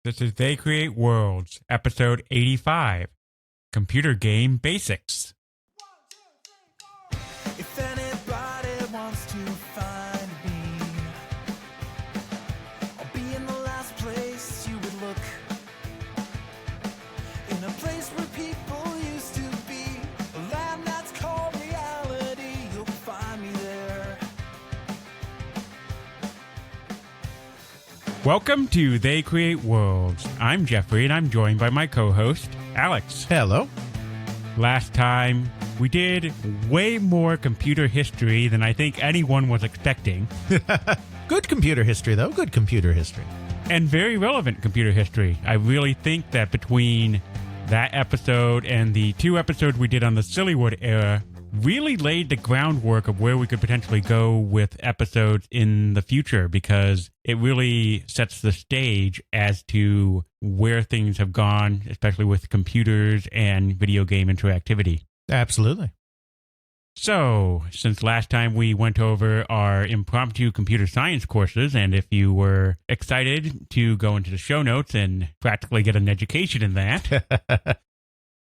This is They Create Worlds, episode 85, Computer Game Basics. If anybody wants to find me, I'll be in the last place you would look. In a place where people used to be, a land that's called reality. You'll find me there. Welcome to They Create Worlds. I'm Jeffrey, and I'm joined by my co-host, Alex. Hello. Last time, we did way more computer history than I think anyone was expecting. Good computer history, though. Good computer history. And very relevant computer history. I really think that between that episode and the two episodes we did on the Sillywood era really laid the groundwork of where we could potentially go with episodes in the future, because it really sets the stage as to where things have gone, especially with computers and video game interactivity. Absolutely. So, since last time we went over our impromptu computer science courses, and if you were excited to go into the show notes and practically get an education in that,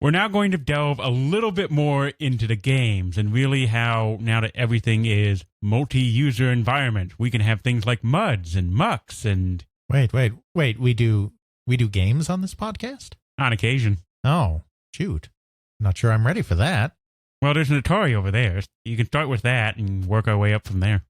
we're now going to delve a little bit more into the games and really how, now that everything is multi-user environment, we can have things like MUDs and mucks and... Wait. We do games on this podcast? On occasion. Oh, shoot. Not sure I'm ready for that. Well, there's an Atari over there. You can start with that and work our way up from there.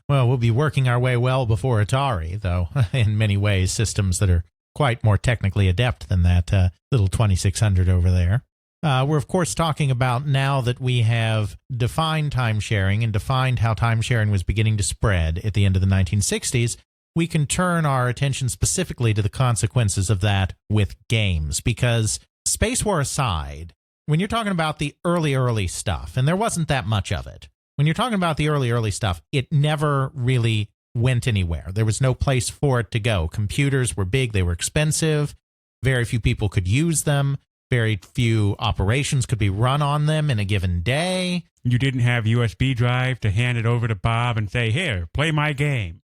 Well, we'll be working our way well before Atari, though, in many ways, systems that are quite more technically adept than that little 2600 over there. We're, of course, talking about now that we have defined timesharing and defined how timesharing was beginning to spread at the end of the 1960s, we can turn our attention specifically to the consequences of that with games. Because, space war aside, when you're talking about the early stuff, and there wasn't that much of it, when you're talking about the early stuff, it never really went anywhere. There was no place for it to go. Computers were big, they were expensive, very few people could use them, very few operations could be run on them in a given day. You didn't have USB drive to hand it over to Bob and say, here, play my game.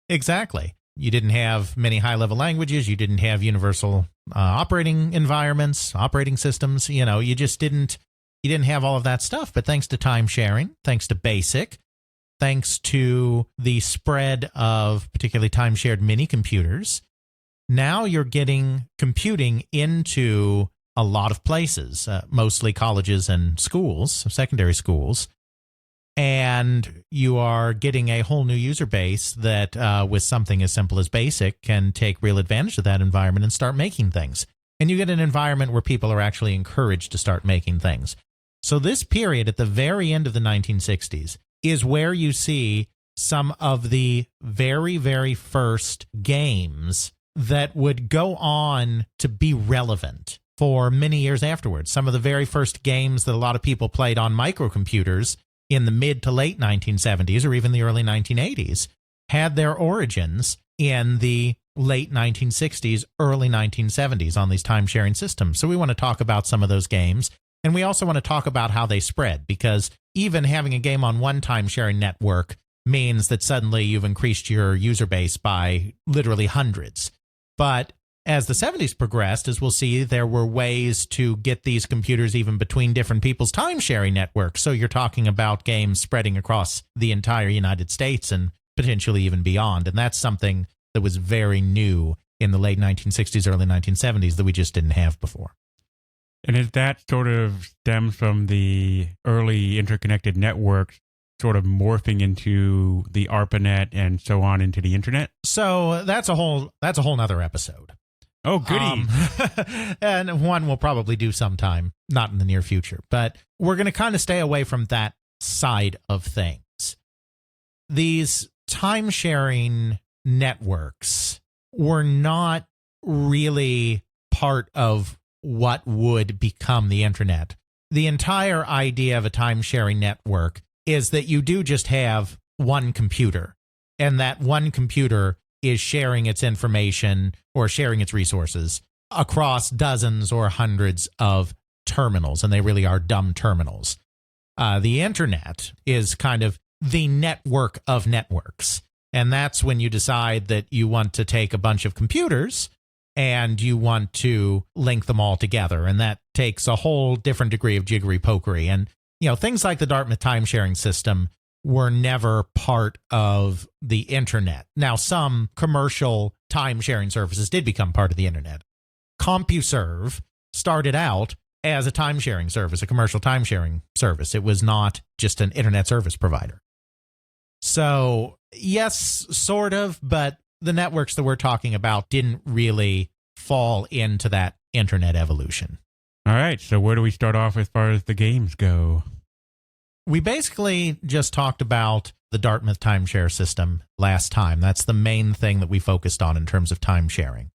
Exactly. You didn't have many high-level languages. You didn't have universal operating environments, operating systems. You know, you didn't have all of that stuff. But thanks to time sharing, thanks to BASIC, thanks to the spread of particularly time-shared mini-computers, now you're getting computing into a lot of places, mostly colleges and schools, secondary schools, and you are getting a whole new user base that, with something as simple as BASIC, can take real advantage of that environment and start making things. And you get an environment where people are actually encouraged to start making things. So this period at the very end of the 1960s is where you see some of the very, very first games that would go on to be relevant for many years afterwards. Some of the very first games that a lot of people played on microcomputers in the mid to late 1970s or even the early 1980s had their origins in the late 1960s, early 1970s on these time-sharing systems. So we want to talk about some of those games. And we also want to talk about how they spread, because even having a game on one time-sharing network means that suddenly you've increased your user base by literally hundreds. But as the 70s progressed, as we'll see, there were ways to get these computers even between different people's time-sharing networks. So you're talking about games spreading across the entire United States and potentially even beyond. And that's something that was very new in the late 1960s, early 1970s that we just didn't have before. And as that sort of stems from the early interconnected networks sort of morphing into the ARPANET and so on into the internet? So that's a whole nother episode. Oh, goody. And one we'll probably do sometime, not in the near future. But we're going to kind of stay away from that side of things. These time-sharing networks were not really part of what would become the internet. The entire idea of a time-sharing network is that you do just have one computer, and that one computer is sharing its information or sharing its resources across dozens or hundreds of terminals, and they really are dumb terminals. The internet is kind of the network of networks, And that's when you decide that you want to take a bunch of computers and you want to link them all together. And that takes a whole different degree of jiggery pokery. And, things like the Dartmouth timesharing system were never part of the internet. Now, some commercial timesharing services did become part of the internet. CompuServe started out as a timesharing service, a commercial timesharing service. It was not just an internet service provider. So, yes, sort of, but the networks that we're talking about didn't really fall into that internet evolution. All right, so where do we start off as far as the games go? We basically just talked about the Dartmouth timeshare system last time. That's the main thing that we focused on in terms of timesharing.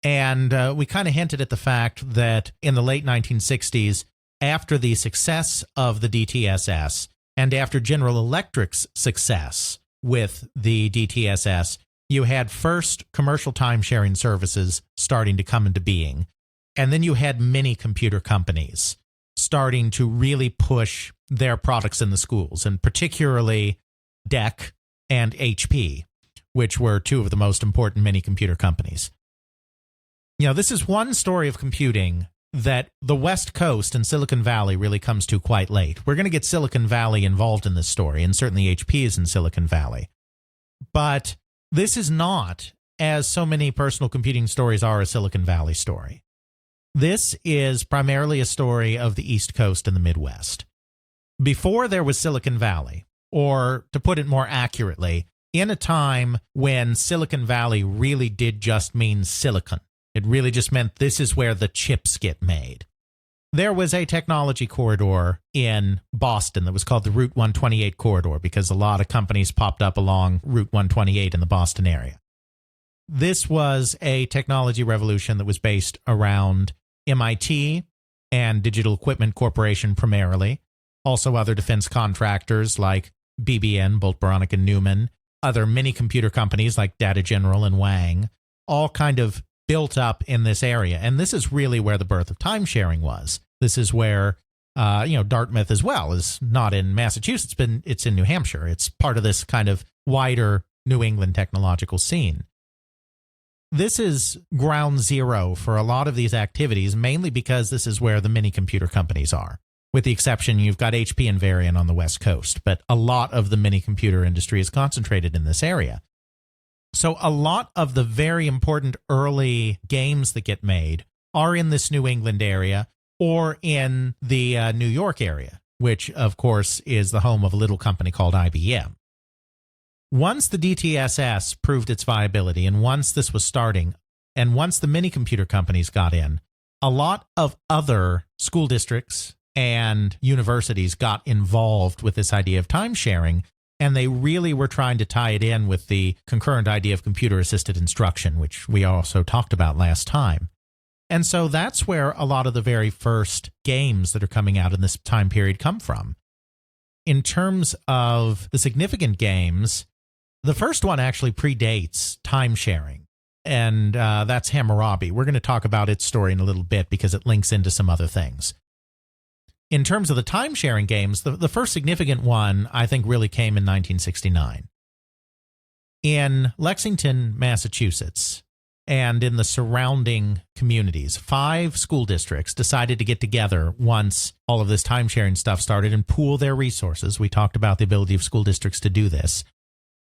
And we kind of hinted at the fact that in the late 1960s, after the success of the DTSS and after General Electric's success with the DTSS, you had first commercial timesharing services starting to come into being. And then you had many computer companies starting to really push their products in the schools, and particularly DEC and HP, which were two of the most important mini computer companies. This is one story of computing that the West Coast and Silicon Valley really comes to quite late. We're going to get Silicon Valley involved in this story, and certainly HP is in Silicon Valley. But this is not, as so many personal computing stories are, a Silicon Valley story. This is primarily a story of the East Coast and the Midwest. Before there was Silicon Valley, or to put it more accurately, in a time when Silicon Valley really did just mean silicon. It really just meant this is where the chips get made. There was a technology corridor in Boston that was called the Route 128 corridor because a lot of companies popped up along Route 128 in the Boston area. This was a technology revolution that was based around MIT and Digital Equipment Corporation primarily, also other defense contractors like BBN, Bolt, Beranek, and Newman, other mini computer companies like Data General and Wang, all kind of built up in this area. And this is really where the birth of timesharing was. This is where, Dartmouth as well is not in Massachusetts, but it's in New Hampshire. It's part of this kind of wider New England technological scene. This is ground zero for a lot of these activities, mainly because this is where the mini computer companies are. With the exception, you've got HP and Varian on the West Coast, but a lot of the mini computer industry is concentrated in this area. So a lot of the very important early games that get made are in this New England area or in the New York area, which, of course, is the home of a little company called IBM. Once the DTSS proved its viability, and once this was starting, and once the mini computer companies got in, a lot of other school districts and universities got involved with this idea of timesharing, and they really were trying to tie it in with the concurrent idea of computer-assisted instruction, which we also talked about last time. And so that's where a lot of the very first games that are coming out in this time period come from. In terms of the significant games, the first one actually predates timesharing, and that's Hammurabi. We're going to talk about its story in a little bit because it links into some other things. In terms of the timesharing games, the first significant one, I think, really came in 1969. In Lexington, Massachusetts, and in the surrounding communities, 5 school districts decided to get together once all of this timesharing stuff started and pool their resources. We talked about the ability of school districts to do this,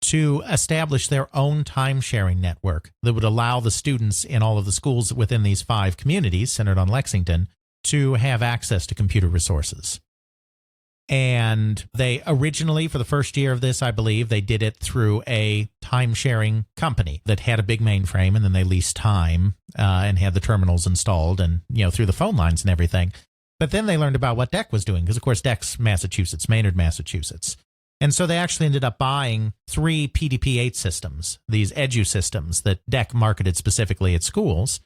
to establish their own timesharing network that would allow the students in all of the schools within these 5 communities centered on Lexington to have access to computer resources. And they originally, for the first year of this, I believe, they did it through a time-sharing company that had a big mainframe, and then they leased time and had the terminals installed and, through the phone lines and everything. But then they learned about what DEC was doing, because, of course, DEC's Massachusetts, Maynard, Massachusetts. And so they actually ended up buying 3 PDP-8 systems, these edu systems that DEC marketed specifically at schools,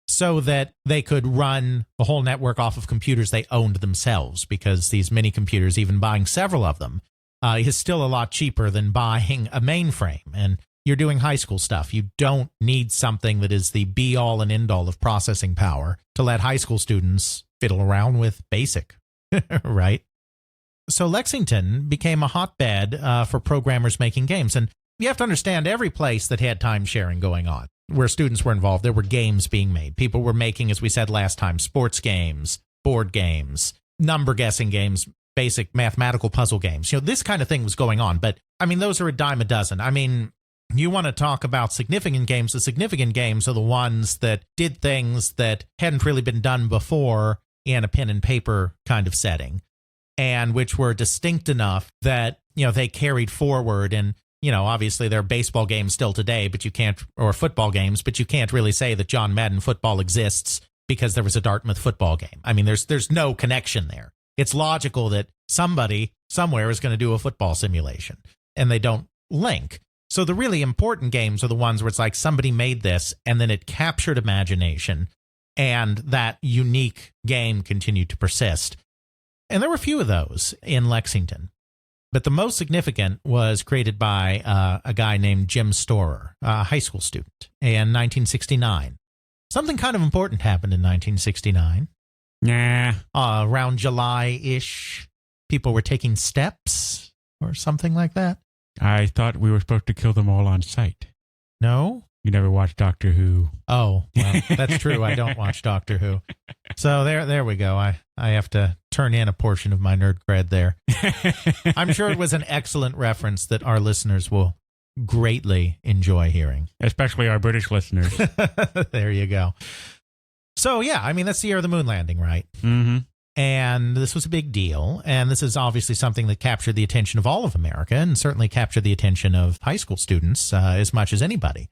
so that they could run the whole network off of computers they owned themselves, because these mini computers, even buying several of them, is still a lot cheaper than buying a mainframe. And you're doing high school stuff. You don't need something that is the be-all and end-all of processing power to let high school students fiddle around with BASIC, right? So Lexington became a hotbed for programmers making games. And you have to understand every place that had time sharing going on, where students were involved, there were games being made. People were making, as we said last time, sports games, board games, number guessing games, basic mathematical puzzle games. This kind of thing was going on. But, I mean, those are a dime a dozen. I mean, you want to talk about significant games. The significant games are the ones that did things that hadn't really been done before in a pen and paper kind of setting, and which were distinct enough that, they carried forward. And, obviously there are baseball games still today, but you can't, or football games, but you can't really say that John Madden football exists because there was a Dartmouth football game. I mean, there's no connection there. It's logical that somebody somewhere is going to do a football simulation, and they don't link. So the really important games are the ones where it's like somebody made this and then it captured imagination, and that unique game continued to persist. And there were a few of those in Lexington. But the most significant was created by a guy named Jim Storer, a high school student, in 1969. Something kind of important happened in 1969. Nah. Around July-ish, people were taking steps or something like that. I thought we were supposed to kill them all on sight. No? You never watched Doctor Who. Oh, well, that's true. I don't watch Doctor Who. So there we go. I have to turn in a portion of my nerd cred there. I'm sure it was an excellent reference that our listeners will greatly enjoy hearing. Especially our British listeners. There you go. So, yeah, I mean, that's the year of the moon landing, right? Mm-hmm. And this was a big deal. And this is obviously something that captured the attention of all of America, and certainly captured the attention of high school students as much as anybody.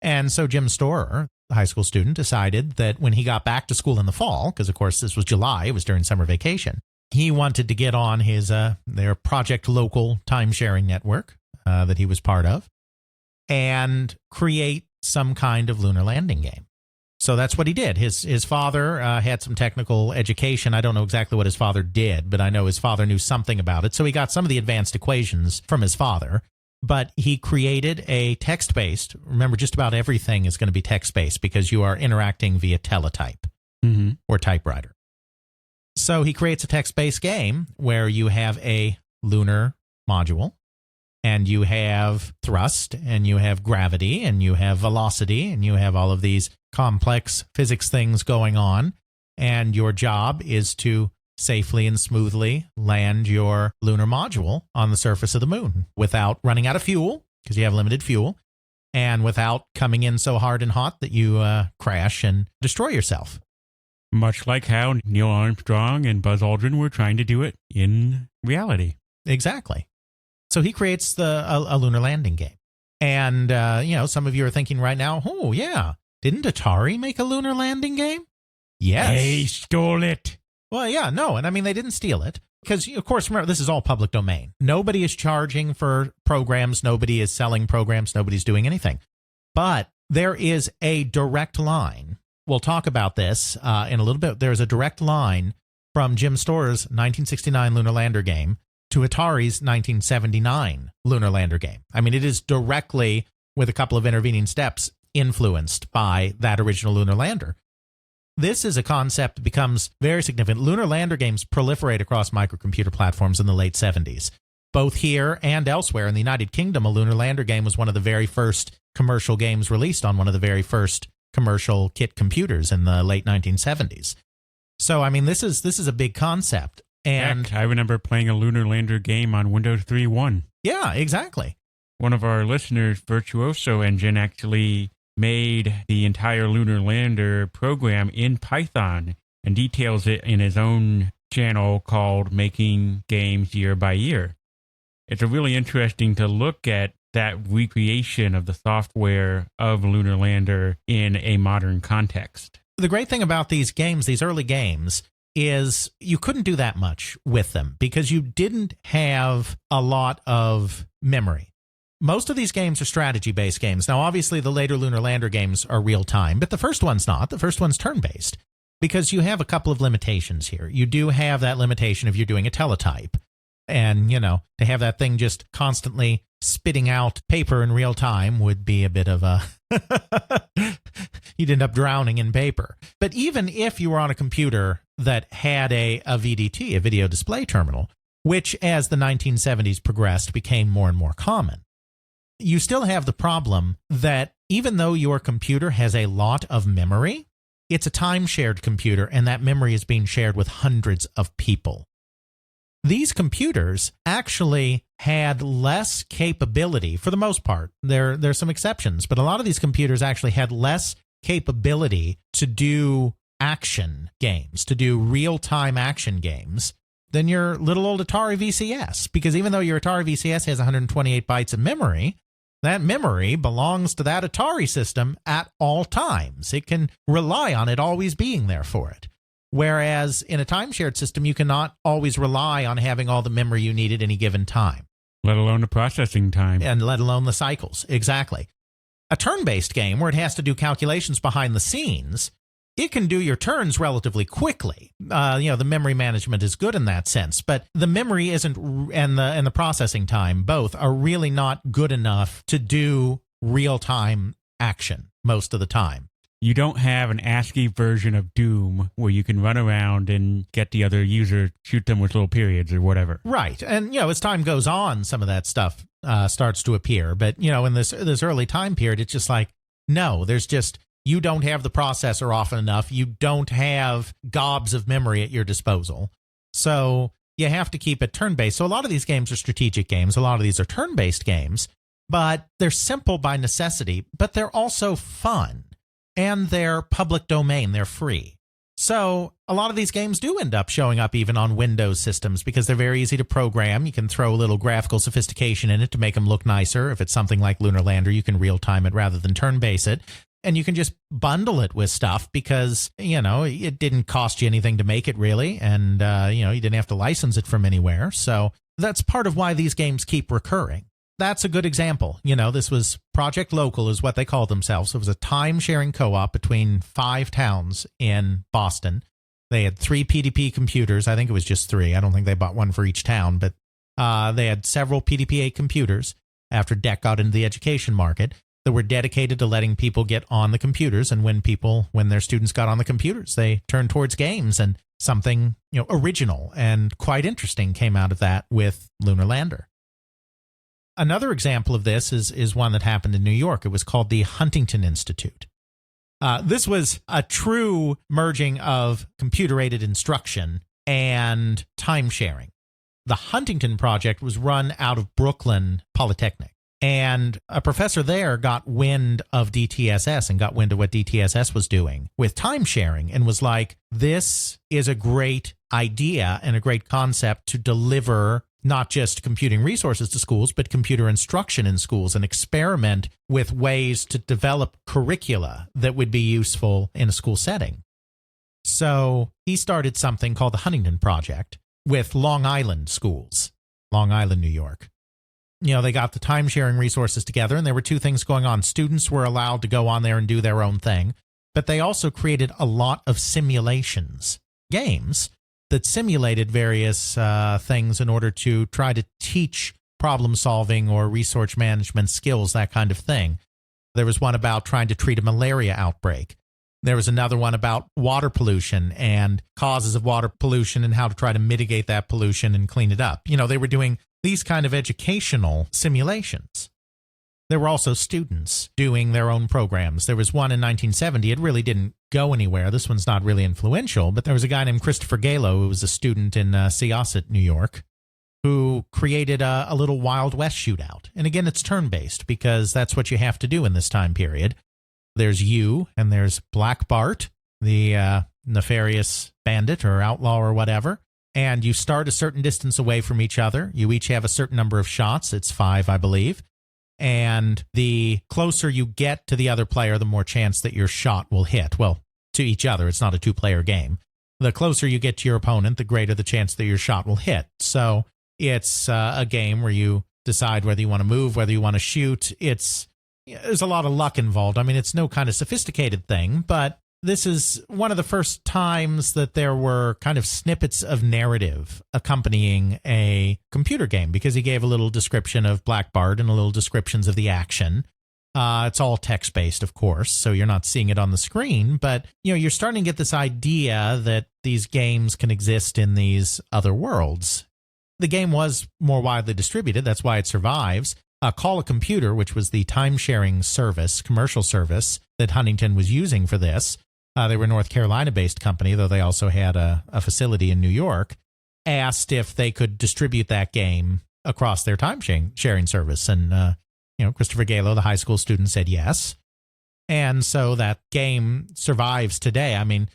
And so Jim Storer, the high school student, decided that when he got back to school in the fall, because, of course, this was July, it was during summer vacation, he wanted to get on his their Project Local timesharing network that he was part of and create some kind of lunar landing game. So that's what he did. His father had some technical education. I don't know exactly what his father did, but I know his father knew something about it. So he got some of the advanced equations from his father, but he created a text-based. Remember, just about everything is going to be text-based because you are interacting via teletype or typewriter. So he creates a text-based game where you have a lunar module, and you have thrust, and you have gravity, and you have velocity, and you have all of these complex physics things going on. And your job is to safely and smoothly land your lunar module on the surface of the moon without running out of fuel, because you have limited fuel, and without coming in so hard and hot that you crash and destroy yourself. Much like how Neil Armstrong and Buzz Aldrin were trying to do it in reality. Exactly. So he creates a lunar landing game. And, some of you are thinking right now, oh, yeah, didn't Atari make a lunar landing game? Yes. They stole it. Well, yeah, no. And I mean, they didn't steal it because, of course, remember, this is all public domain. Nobody is charging for programs. Nobody is selling programs. Nobody's doing anything. But there is a direct line. We'll talk about this in a little bit. There's a direct line from Jim Storer's 1969 Lunar Lander game to Atari's 1979 Lunar Lander game. I mean, it is directly, with a couple of intervening steps, influenced by that original Lunar Lander. This is a concept that becomes very significant. Lunar Lander games proliferate across microcomputer platforms in the late 70s. Both here and elsewhere in the United Kingdom, a Lunar Lander game was one of the very first commercial games released on one of the very first commercial kit computers in the late 1970s. So, I mean, this is a big concept. And heck, I remember playing a Lunar Lander game on Windows 3.1. Yeah, exactly. One of our listeners, Virtuoso Engine, actually made the entire Lunar Lander program in Python and details it in his own channel called Making Games Year by Year. It's really interesting to look at that recreation of the software of Lunar Lander in a modern context. The great thing about these games, these early games, is you couldn't do that much with them because you didn't have a lot of memory. Most of these games are strategy-based games. Now, obviously, the later Lunar Lander games are real-time, but the first one's not. The first one's turn-based because you have a couple of limitations here. You do have that limitation if you're doing a teletype. And, to have that thing just constantly spitting out paper in real time would be a bit of a... You'd end up drowning in paper. But even if you were on a computer that had a VDT, a video display terminal, which as the 1970s progressed became more and more common, you still have the problem that even though your computer has a lot of memory, it's a time-shared computer, and that memory is being shared with hundreds of people. These computers actually had less capability, for the most part. There's some exceptions, but a lot of these computers actually had less capability to do action games, to do real-time action games, than your little old Atari VCS. Because even though your Atari VCS has 128 bytes of memory, that memory belongs to that Atari system at all times. It can rely on it always being there for it. Whereas in a time-shared system, you cannot always rely on having all the memory you need at any given time. Let alone the processing time. And let alone the cycles. Exactly. A turn-based game where it has to do calculations behind the scenes, it can do your turns relatively quickly. The memory management is good in that sense, but the memory isn't, and the processing time, both are really not good enough to do real-time action most of the time. You don't have an ASCII version of Doom where you can run around and get the other user, shoot them with little periods or whatever. Right. And, as time goes on, some of that stuff starts to appear. But, in this early time period, it's just like, no, there's just, you don't have the processor often enough. You don't have gobs of memory at your disposal. So you have to keep it turn-based. So a lot of these games are strategic games. A lot of these are turn-based games, but they're simple by necessity, but they're also fun. And they're public domain. They're free. So a lot of these games do end up showing up even on Windows systems because they're very easy to program. You can throw a little graphical sophistication in it to make them look nicer. If it's something like Lunar Lander, you can real-time it rather than turn-base it. And you can just bundle it with stuff because, it didn't cost you anything to make it really. And, you didn't have to license it from anywhere. So that's part of why these games keep recurring. That's a good example. This was Project Local is what they called themselves. It was a time-sharing co-op between 5 towns in Boston. They had 3 PDP computers. I think it was just 3. I don't think they bought one for each town, but they had several PDP-8 computers after DEC got into the education market that were dedicated to letting people get on the computers. And when their students got on the computers, they turned towards games, and something, original and quite interesting came out of that with Lunar Lander. Another example of this is one that happened in New York. It was called the Huntington Institute. This was a true merging of computer-aided instruction and time-sharing. The Huntington Project was run out of Brooklyn Polytechnic, and a professor there got wind of DTSS and got wind of what DTSS was doing with time-sharing and was like, this is a great idea and a great concept to deliver not just computing resources to schools, but computer instruction in schools, and experiment with ways to develop curricula that would be useful in a school setting. So he started something called the Huntington Project with Long Island schools, Long Island, New York. They got the time-sharing resources together, and there were 2 things going on. Students were allowed to go on there and do their own thing, but they also created a lot of simulations, games, that simulated various things in order to try to teach problem solving or resource management skills, that kind of thing. There was one about trying to treat a malaria outbreak. There was another one about water pollution and causes of water pollution and how to try to mitigate that pollution and clean it up. They were doing these kind of educational simulations. There were also students doing their own programs. There was one in 1970. It really didn't go anywhere. This one's not really influential, but there was a guy named Christopher Galo who was a student in Syosset, New York, who created a little Wild West shootout. And again, it's turn-based because that's what you have to do in this time period. There's you and there's Black Bart, the nefarious bandit or outlaw or whatever. And you start a certain distance away from each other. You each have a certain number of shots. It's 5, I believe. And the closer you get to the other player, the more chance that your shot will hit. Well, to each other. It's not a 2-player game. The closer you get to your opponent, the greater the chance that your shot will hit. So it's a game where you decide whether you want to move, whether you want to shoot. There's a lot of luck involved. I mean, it's no kind of sophisticated thing, but this is one of the first times that there were kind of snippets of narrative accompanying a computer game, because he gave a little description of Black Bart and a little descriptions of the action. It's all text-based, of course, so you're not seeing it on the screen, but you're starting to get this idea that these games can exist in these other worlds. The game was more widely distributed. That's why it survives. Call a Computer, which was the time-sharing service, commercial service that Huntington was using for this. They were a North Carolina-based company, though they also had a facility in New York, asked if they could distribute that game across their time-sharing service. And, Christopher Galo, the high school student, said yes. And so that game survives today. I mean,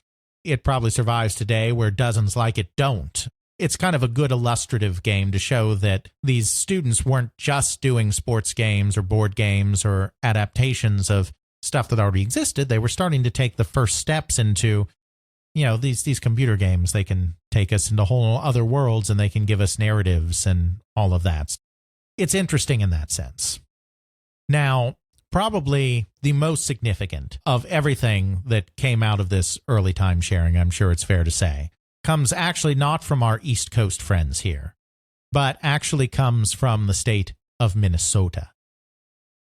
it probably survives today where dozens like it don't. It's kind of a good illustrative game to show that these students weren't just doing sports games or board games or adaptations of stuff that already existed. They were starting to take the first steps into, these computer games. They can take us into whole other worlds and they can give us narratives and all of that. It's interesting in that sense. Now, probably the most significant of everything that came out of this early time sharing, I'm sure it's fair to say, comes actually not from our East Coast friends here, but actually comes from the state of Minnesota.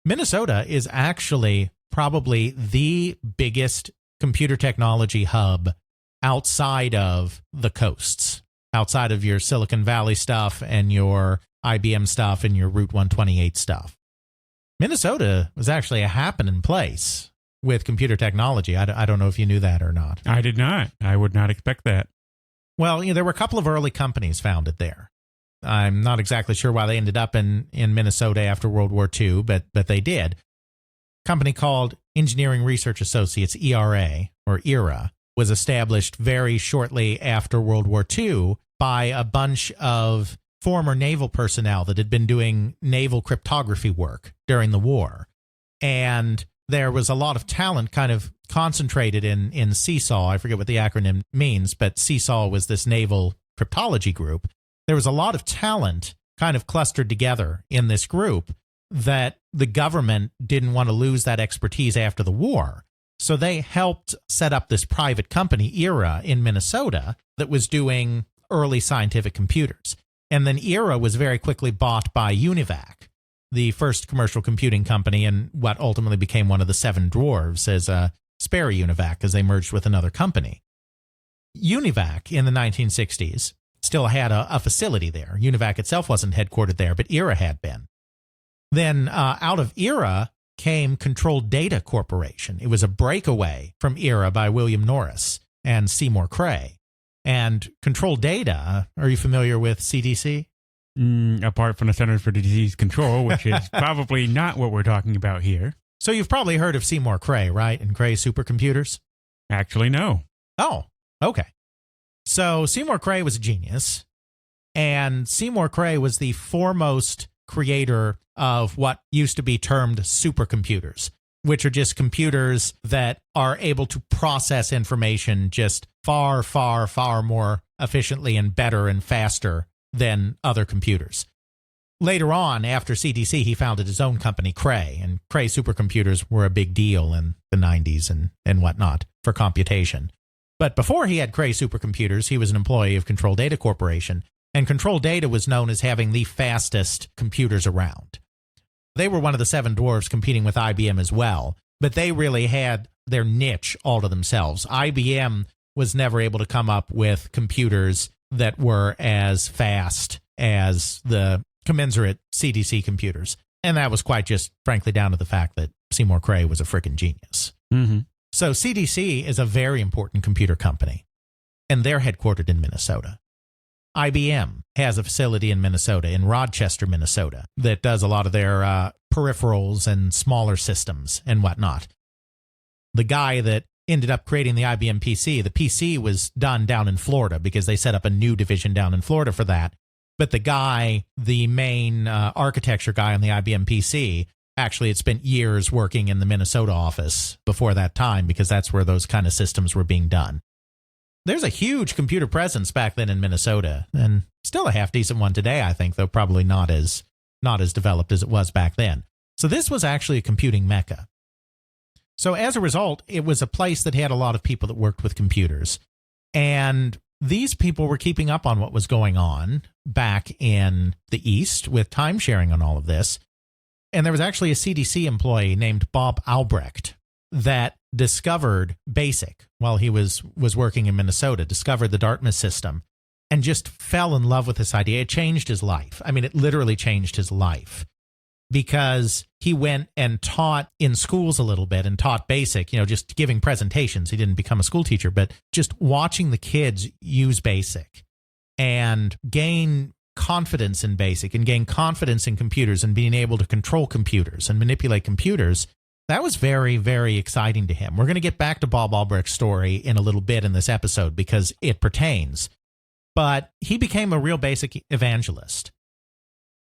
Minnesota is actually probably the biggest computer technology hub outside of the coasts, outside of your Silicon Valley stuff and your IBM stuff and your Route 128 stuff. Minnesota was actually a happening place with computer technology. I don't know if you knew that or not. I did not. I would not expect that. Well, there were a couple of early companies founded there. I'm not exactly sure why they ended up in Minnesota after World War II, but they did. A company called Engineering Research Associates, ERA, or ERA, was established very shortly after World War II by a bunch of former naval personnel that had been doing naval cryptography work during the war. And there was a lot of talent kind of concentrated in CSAW. I forget what the acronym means, but CSAW was this naval cryptology group. There was a lot of talent kind of clustered together in this group that the government didn't want to lose that expertise after the war. So they helped set up this private company, ERA, in Minnesota that was doing early scientific computers. And then ERA was very quickly bought by Univac, the first commercial computing company and what ultimately became one of the seven dwarves as a spare Univac as they merged with another company. Univac in the 1960s still had a facility there. Univac itself wasn't headquartered there, but ERA had been. Then out of ERA came Control Data Corporation. It was a breakaway from ERA by William Norris and Seymour Cray. And Control Data, are you familiar with CDC? Apart from the Centers for Disease Control, which is probably not what we're talking about here. So you've probably heard of Seymour Cray, right? And Cray supercomputers? Actually, no. Oh, okay. So Seymour Cray was a genius. And Seymour Cray was the foremost creator of what used to be termed supercomputers, which are just computers that are able to process information just far, far, far more efficiently and better and faster than other computers. Later on, after CDC, he founded his own company, Cray, and Cray supercomputers were a big deal in the 90s and whatnot for computation. But before he had Cray supercomputers, he was an employee of Control Data Corporation, and Control Data was known as having the fastest computers around. They were one of the seven dwarves competing with IBM as well, but they really had their niche all to themselves. IBM was never able to come up with computers that were as fast as the commensurate CDC computers. And that was quite just, frankly, down to the fact that Seymour Cray was a frickin' genius. Mm-hmm. So CDC is a very important computer company, and they're headquartered in Minnesota. IBM has a facility in Minnesota, in Rochester, Minnesota, that does a lot of their peripherals and smaller systems and whatnot. The guy that ended up creating the IBM PC, the PC was done down in Florida because they set up a new division down in Florida for that. But the guy, the main architecture guy on the IBM PC, actually had spent years working in the Minnesota office before that time because that's where those kind of systems were being done. There's a huge computer presence back then in Minnesota, and still a half-decent one today, I think, though probably not as developed as it was back then. So this was actually a computing mecca. So as a result, it was a place that had a lot of people that worked with computers. And these people were keeping up on what was going on back in the East with timesharing on all of this. And there was actually a CDC employee named Bob Albrecht that discovered BASIC while he was working in Minnesota, discovered the Dartmouth system, and just fell in love with this idea. It changed his life. I mean, it literally changed his life. because he went and taught in schools a little bit and taught BASIC, just giving presentations. He didn't become a school teacher, but just watching the kids use BASIC and gain confidence in BASIC and gain confidence in computers and being able to control computers and manipulate computers. That was very, very exciting to him. We're going to get back to Bob Albrecht's story in a little bit in this episode because it pertains. But he became a real BASIC evangelist.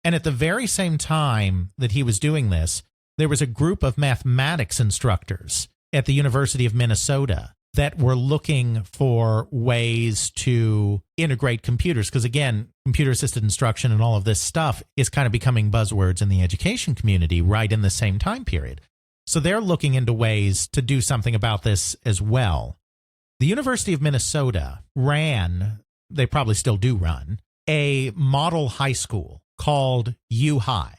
And at the very same time that he was doing this, there was a group of mathematics instructors at the University of Minnesota that were looking for ways to integrate computers. Because again, computer-assisted instruction and all of this stuff is kind of becoming buzzwords in the education community right in the same time period. So they're looking into ways to do something about this as well. The University of Minnesota ran, they probably still do run, a model high school called U-High.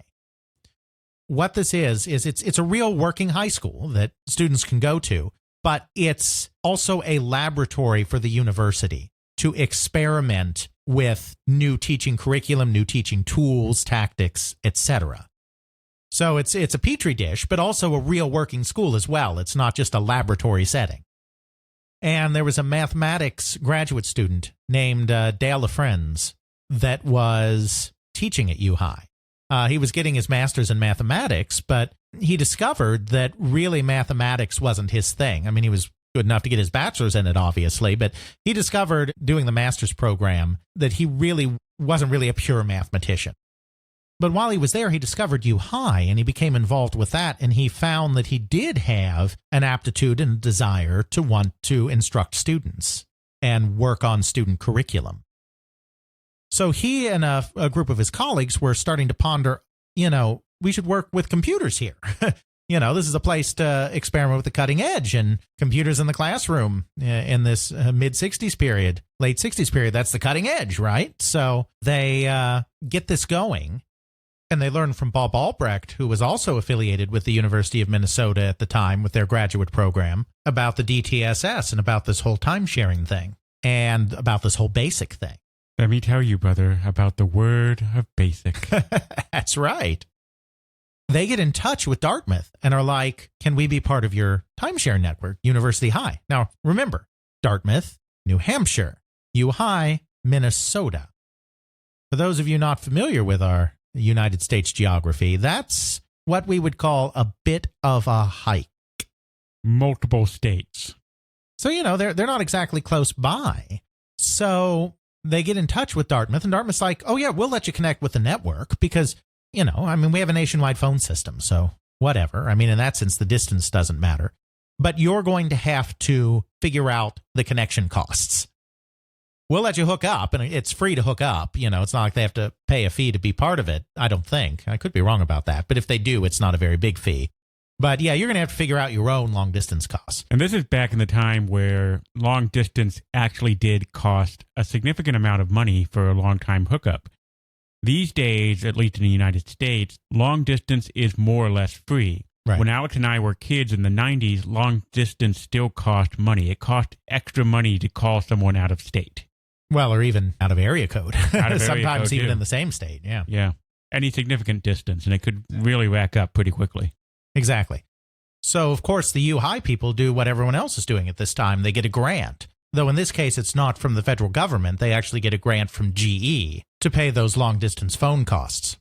What this is it's a real working high school that students can go to, but it's also a laboratory for the university to experiment with new teaching curriculum, new teaching tools, tactics, etc. So it's a petri dish, but also a real working school as well. It's not just a laboratory setting. And there was a mathematics graduate student named Dale LaFrenz that was teaching at U-High. He was getting his master's in mathematics, but he discovered that really mathematics wasn't his thing. I mean, he was good enough to get his bachelor's in it, obviously, but he discovered doing the master's program that he really wasn't really a pure mathematician. But while he was there, he discovered U-High, and he became involved with that, and he found that he did have an aptitude and desire to want to instruct students and work on student curriculum. So he and a group of his colleagues were starting to ponder, we should work with computers here. This is a place to experiment with the cutting edge and computers in the classroom in this mid-60s period, late 60s period. That's the cutting edge, right? So they get this going. And they learned from Bob Albrecht, who was also affiliated with the University of Minnesota at the time with their graduate program, about the DTSS and about this whole timesharing thing and about this whole BASIC thing. Let me tell you, brother, about the word of BASIC. That's right. They get in touch with Dartmouth and are like, can we be part of your timeshare network, University High? Now, remember, Dartmouth, New Hampshire, U-High, Minnesota. For those of you not familiar with our United States geography, that's what we would call a bit of a hike. Multiple states. So, they're not exactly close by. So they get in touch with Dartmouth, and Dartmouth's like, oh yeah, we'll let you connect with the network because, we have a nationwide phone system, so whatever. In that sense, the distance doesn't matter. But you're going to have to figure out the connection costs. We'll let you hook up, and it's free to hook up. It's not like they have to pay a fee to be part of it. I don't think. I could be wrong about that. But if they do, it's not a very big fee. But yeah, you're going to have to figure out your own long-distance costs. And this is back in the time where long distance actually did cost a significant amount of money for a long-time hookup. These days, at least in the United States, long distance is more or less free. Right. When Alex and I were kids in the 90s, long distance still cost money. It cost extra money to call someone out of state. Well, or even out of area code. Sometimes code even too. in the same state, yeah. Yeah. Any significant distance, and it could really rack up pretty quickly. Exactly. So, of course, the U-High people do what everyone else is doing at this time. They get a grant. Though in this case, it's not from the federal government. They actually get a grant from GE to pay those long-distance phone costs.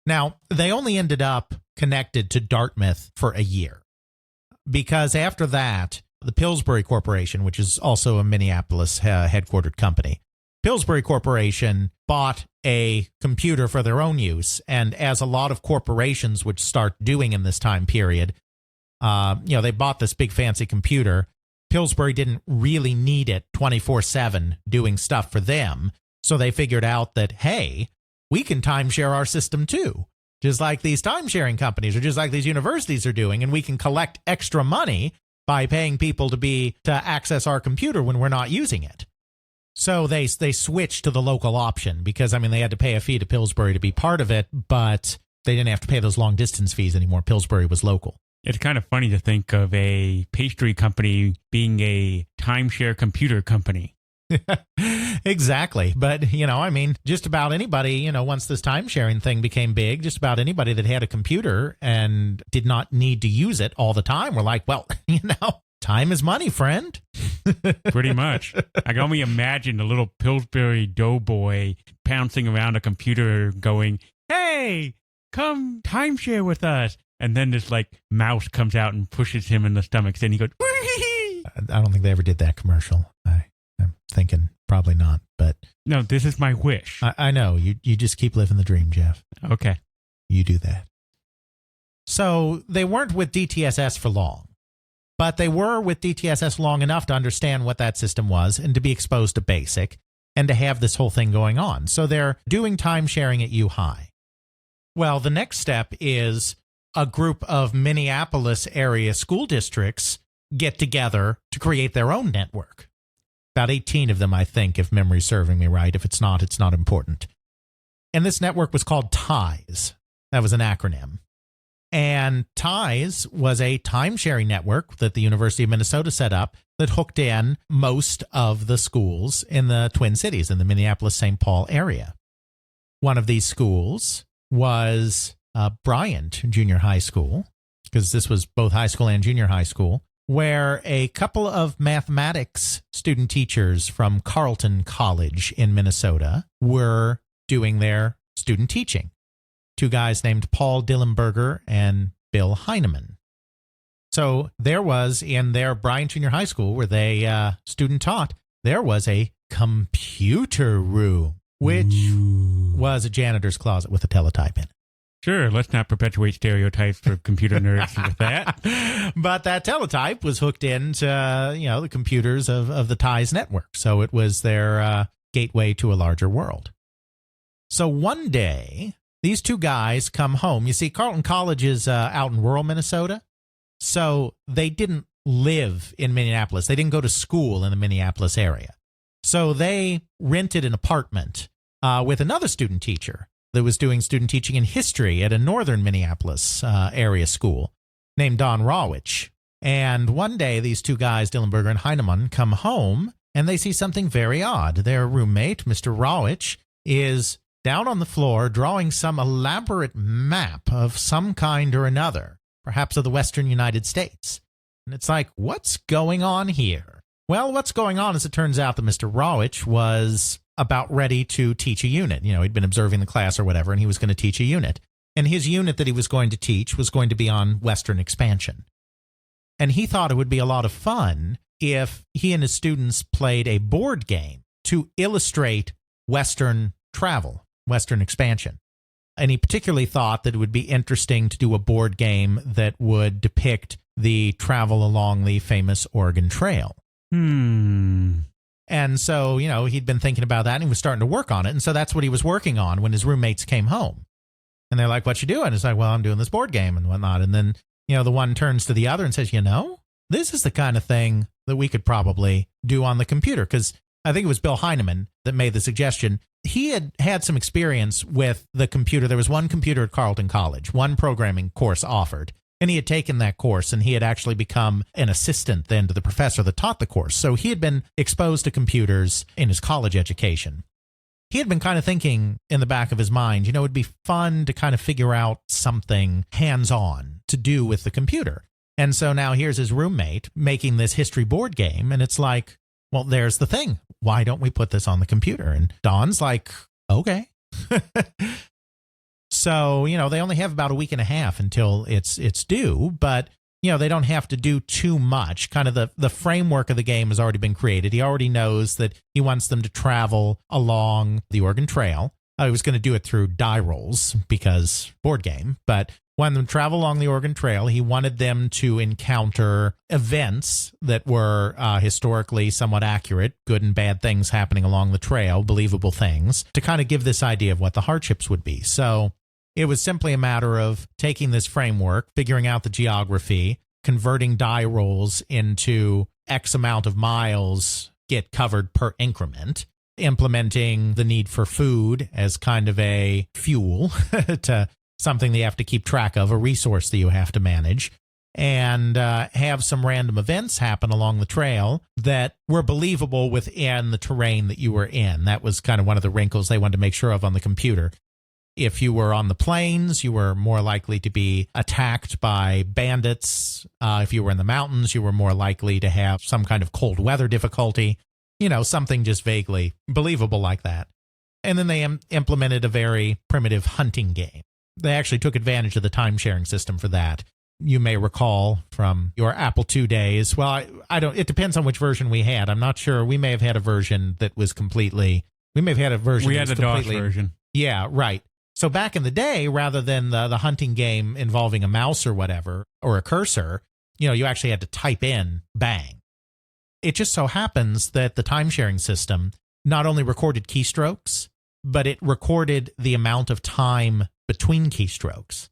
Now, they only ended up connected to Dartmouth for a year. Because after that, the Pillsbury Corporation, which is also a Minneapolis headquartered company, Pillsbury Corporation bought a computer for their own use. And as a lot of corporations would start doing in this time period, they bought this big fancy computer. Pillsbury didn't really need it 24/7 doing stuff for them. So they figured out that, hey, we can timeshare our system too. Just like these timesharing companies or just like these universities are doing. And we can collect extra money by paying people to access our computer when we're not using it. So they switched to the local option because, they had to pay a fee to Pillsbury to be part of it, but they didn't have to pay those long distance fees anymore. Pillsbury was local. It's kind of funny to think of a pastry company being a timeshare computer company. Exactly. But, I mean, just about anybody, once this time sharing thing became big, just about anybody that had a computer and did not need to use it all the time were like, well, time is money, friend. Pretty much. I can only imagine the little Pillsbury doughboy pouncing around a computer going, hey, come timeshare with us. And then this mouse comes out and pushes him in the stomach. And he goes, whee! I don't think they ever did that commercial. I'm thinking probably not, but. No, this is my wish. I know. You just keep living the dream, Jeff. Okay. You do that. So they weren't with DTSS for long. But they were with DTSS long enough to understand what that system was and to be exposed to BASIC and to have this whole thing going on. So they're doing time sharing at U High. Well, the next step is a group of Minneapolis area school districts get together to create their own network. About 18 of them, I think, if memory's serving me right. If it's not important. And this network was called TIES. That was an acronym. And TIES was a time-sharing network that the University of Minnesota set up that hooked in most of the schools in the Twin Cities, in the Minneapolis-St. Paul area. One of these schools was Bryant Junior High School, because this was both high school and junior high school, where a couple of mathematics student teachers from Carleton College in Minnesota were doing their student teaching. Two guys named Paul Dillenberger and Bill Heineman. So there was, in their Bryant Junior High School, where they student taught, there was a computer room, which was a janitor's closet with a teletype in it. Sure, let's not perpetuate stereotypes for computer nerds with that. But that teletype was hooked into, the computers of the TIES network. So it was their gateway to a larger world. So one day, these two guys come home. You see, Carleton College is out in rural Minnesota, so they didn't live in Minneapolis. They didn't go to school in the Minneapolis area. So they rented an apartment with another student teacher that was doing student teaching in history at a northern Minneapolis area school named Don Rawich. And one day, these two guys, Dillenberger and Heinemann, come home, and they see something very odd. Their roommate, Mr. Rawich, is down on the floor drawing some elaborate map of some kind or another, perhaps of the western United States. And it's like, what's going on here? Well, what's going on is it turns out that Mr. Rawich was about ready to teach a unit. He'd been observing the class or whatever, and he was going to teach a unit. And his unit that he was going to teach was going to be on Western expansion. And he thought it would be a lot of fun if he and his students played a board game to illustrate Western travel, Western expansion. And he particularly thought that it would be interesting to do a board game that would depict the travel along the famous Oregon Trail. And so, he'd been thinking about that and he was starting to work on it. And so that's what he was working on when his roommates came home. And they're like, what you doing? It's like, well, I'm doing this board game and whatnot. And then, the one turns to the other and says, this is the kind of thing that we could probably do on the computer. Because I think it was Bill Heineman that made the suggestion. He had had some experience with the computer. There was one computer at Carleton College, one programming course offered. And he had taken that course, and he had actually become an assistant then to the professor that taught the course. So he had been exposed to computers in his college education. He had been kind of thinking in the back of his mind, it'd be fun to kind of figure out something hands-on to do with the computer. And so now here's his roommate making this history board game, and it's like, well, there's the thing. Why don't we put this on the computer? And Don's like, okay. So, they only have about a week and a half until it's due, but, they don't have to do too much. Kind of the framework of the game has already been created. He already knows that he wants them to travel along the Oregon Trail. I was going to do it through die rolls because board game, but when them travel along the Oregon Trail, he wanted them to encounter events that were historically somewhat accurate, good and bad things happening along the trail, believable things, to kind of give this idea of what the hardships would be. So it was simply a matter of taking this framework, figuring out the geography, converting die rolls into X amount of miles get covered per increment, implementing the need for food as kind of a fuel to something that you have to keep track of, a resource that you have to manage, and have some random events happen along the trail that were believable within the terrain that you were in. That was kind of one of the wrinkles they wanted to make sure of on the computer. If you were on the plains, you were more likely to be attacked by bandits. If you were in the mountains, you were more likely to have some kind of cold weather difficulty, something just vaguely believable like that. And then they implemented a very primitive hunting game. They actually took advantage of the time-sharing system for that. You may recall from your Apple II days. Well, I don't. It depends on which version we had. I'm not sure. We may have had a version that was completely. We may have had a version. We had the DOS version. Yeah, right. So back in the day, rather than the hunting game involving a mouse or whatever, or a cursor, you actually had to type in bang. It just so happens that the time-sharing system not only recorded keystrokes, but it recorded the amount of time between keystrokes.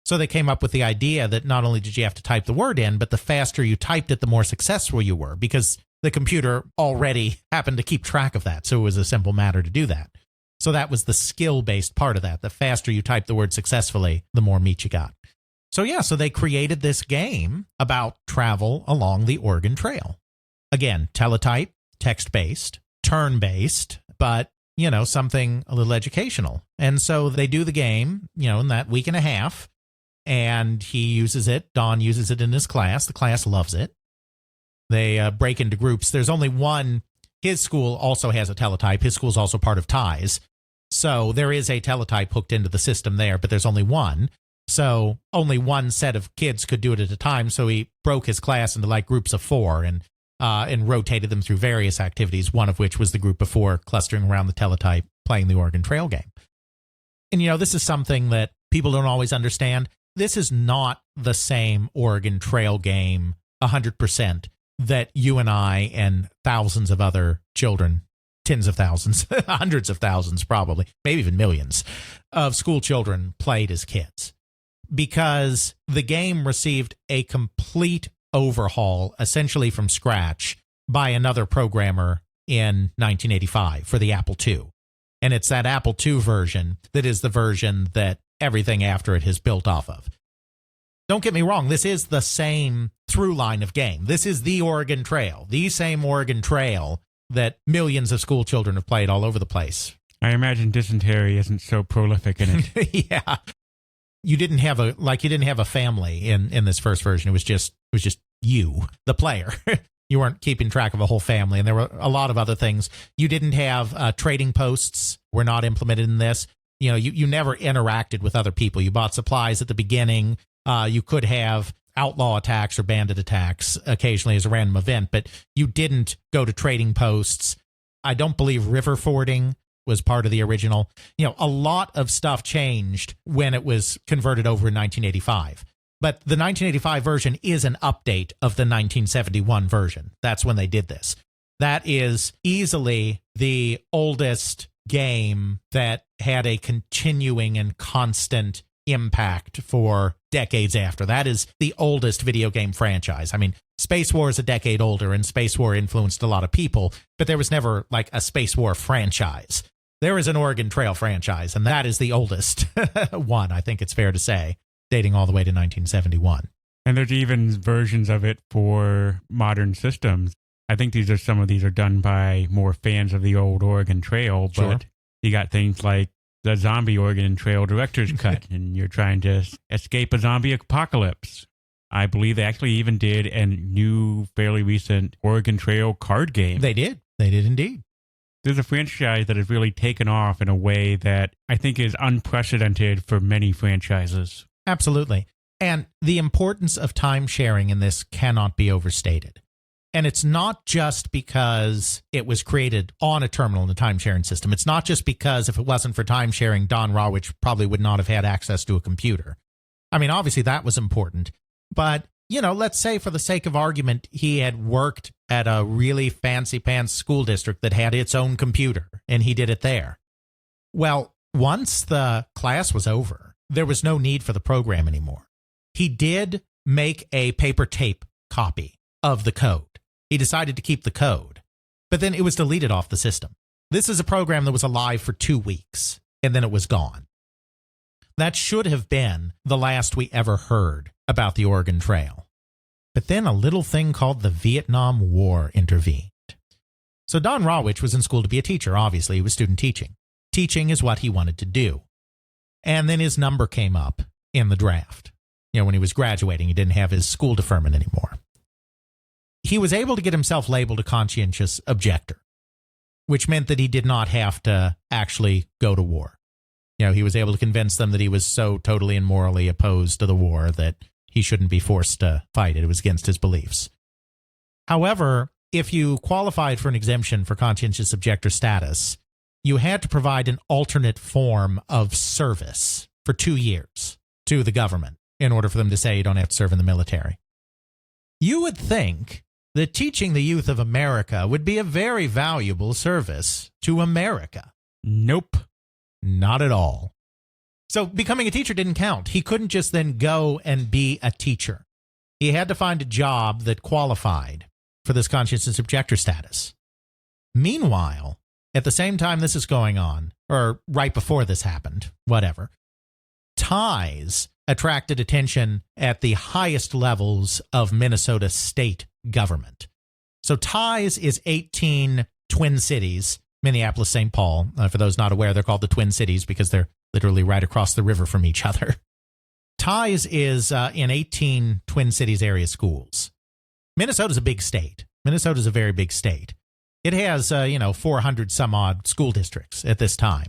So they came up with the idea that not only did you have to type the word in, but the faster you typed it, the more successful you were, because the computer already happened to keep track of that. So it was a simple matter to do that. So that was the skill-based part of that. The faster you typed the word successfully, the more meat you got. So so they created this game about travel along the Oregon Trail. Again, teletype, text-based, turn-based, but something a little educational. And so they do the game, in that week and a half, and he uses it. Don uses it in his class. The class loves it. They break into groups. There's only one. His school also has a teletype. His school's also part of TIES. So there is a teletype hooked into the system there, but there's only one. So only one set of kids could do it at a time. So he broke his class into groups of 4 and rotated them through various activities, one of which was the group of 4 clustering around the teletype playing the Oregon Trail game. And, this is something that people don't always understand. This is not the same Oregon Trail game 100% that you and I and thousands of other children, tens of thousands, hundreds of thousands probably, maybe even millions of school children played as kids. Because the game received a complete overhaul, essentially from scratch, by another programmer in 1985 for the Apple II. And it's that Apple II version that is the version that everything after it has built off of. Don't get me wrong, this is the same through line of game. This is the Oregon Trail, the same Oregon Trail that millions of school children have played all over the place. I imagine dysentery isn't so prolific in it. Yeah. You didn't have a family in this first version. It was just you, the player. You weren't keeping track of a whole family, and there were a lot of other things. You didn't have trading posts were not implemented in this. You never interacted with other people. You bought supplies at the beginning. You could have outlaw attacks or bandit attacks occasionally as a random event, but you didn't go to trading posts. I don't believe river fording was part of the original. A lot of stuff changed when it was converted over in 1985. But the 1985 version is an update of the 1971 version. That's when they did this. That is easily the oldest game that had a continuing and constant impact for decades after. That is the oldest video game franchise. I mean, Space War is a decade older, and Space War influenced a lot of people, but there was never a Space War franchise. There is an Oregon Trail franchise, and that is the oldest one, I think it's fair to say, dating all the way to 1971. And there's even versions of it for modern systems. I think some of these are done by more fans of the old Oregon Trail, but Sure. You got things like the zombie Oregon Trail director's cut, and you're trying to escape a zombie apocalypse. I believe they actually even did a new, fairly recent Oregon Trail card game. They did indeed. There's a franchise that has really taken off in a way that I think is unprecedented for many franchises. Absolutely. And the importance of time sharing in this cannot be overstated. And it's not just because it was created on a terminal in the time sharing system. It's not just because if it wasn't for time sharing, Don Rawich probably would not have had access to a computer. I mean, obviously that was important. But, let's say for the sake of argument, he had worked at a really fancy pants school district that had its own computer, and he did it there. Well, once the class was over, there was no need for the program anymore. He did make a paper tape copy of the code. He decided to keep the code, but then it was deleted off the system. This is a program that was alive for 2 weeks, and then it was gone. That should have been the last we ever heard about the Oregon Trail. But then a little thing called the Vietnam War intervened. So Don Rawich was in school to be a teacher. Obviously, he was student teaching. Teaching is what he wanted to do. And then his number came up in the draft. When he was graduating, he didn't have his school deferment anymore. He was able to get himself labeled a conscientious objector, which meant that he did not have to actually go to war. He was able to convince them that he was so totally and morally opposed to the war that he shouldn't be forced to fight it. It was against his beliefs. However, if you qualified for an exemption for conscientious objector status, you had to provide an alternate form of service for 2 years to the government in order for them to say you don't have to serve in the military. You would think that teaching the youth of America would be a very valuable service to America. Nope. Not at all. So becoming a teacher didn't count. He couldn't just then go and be a teacher. He had to find a job that qualified for this conscientious objector status. Meanwhile, at the same time this is going on, or right before this happened, whatever, ties attracted attention at the highest levels of Minnesota state government. So ties is 18 twin cities, Minneapolis, St. Paul. For those not aware, they're called the Twin Cities because they're literally right across the river from each other. Ties is in 18 Twin Cities area schools. Minnesota's a big state. Minnesota's a very big state. It has, 400 some odd school districts at this time.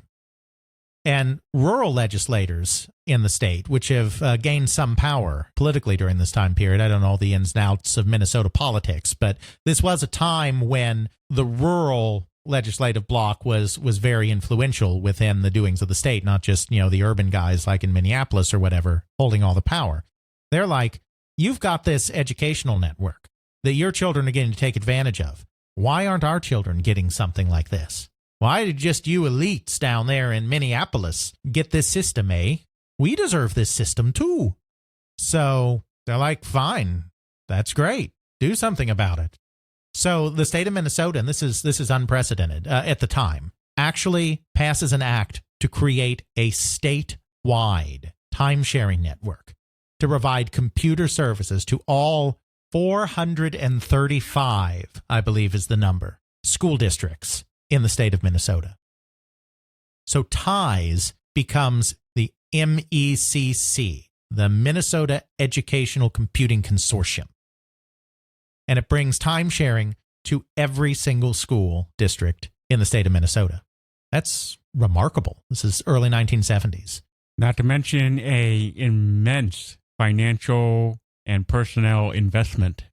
And rural legislators in the state, which have gained some power politically during this time period. I don't know all the ins and outs of Minnesota politics, but this was a time when the rural legislative bloc was very influential within the doings of the state, not just, the urban guys like in Minneapolis or whatever holding all the power. They're like, you've got this educational network that your children are getting to take advantage of. Why aren't our children getting something like this? Why did just you elites down there in Minneapolis get this system, eh? We deserve this system too. So they're like, fine, that's great. Do something about it. So the state of Minnesota, and this is unprecedented at the time, actually passes an act to create a statewide timesharing network to provide computer services to all 435, I believe is the number, school districts in the state of Minnesota. So TIES becomes the MECC, the Minnesota Educational Computing Consortium. And it brings timesharing to every single school district in the state of Minnesota. That's remarkable. This is early 1970s. Not to mention a immense financial and personnel investment.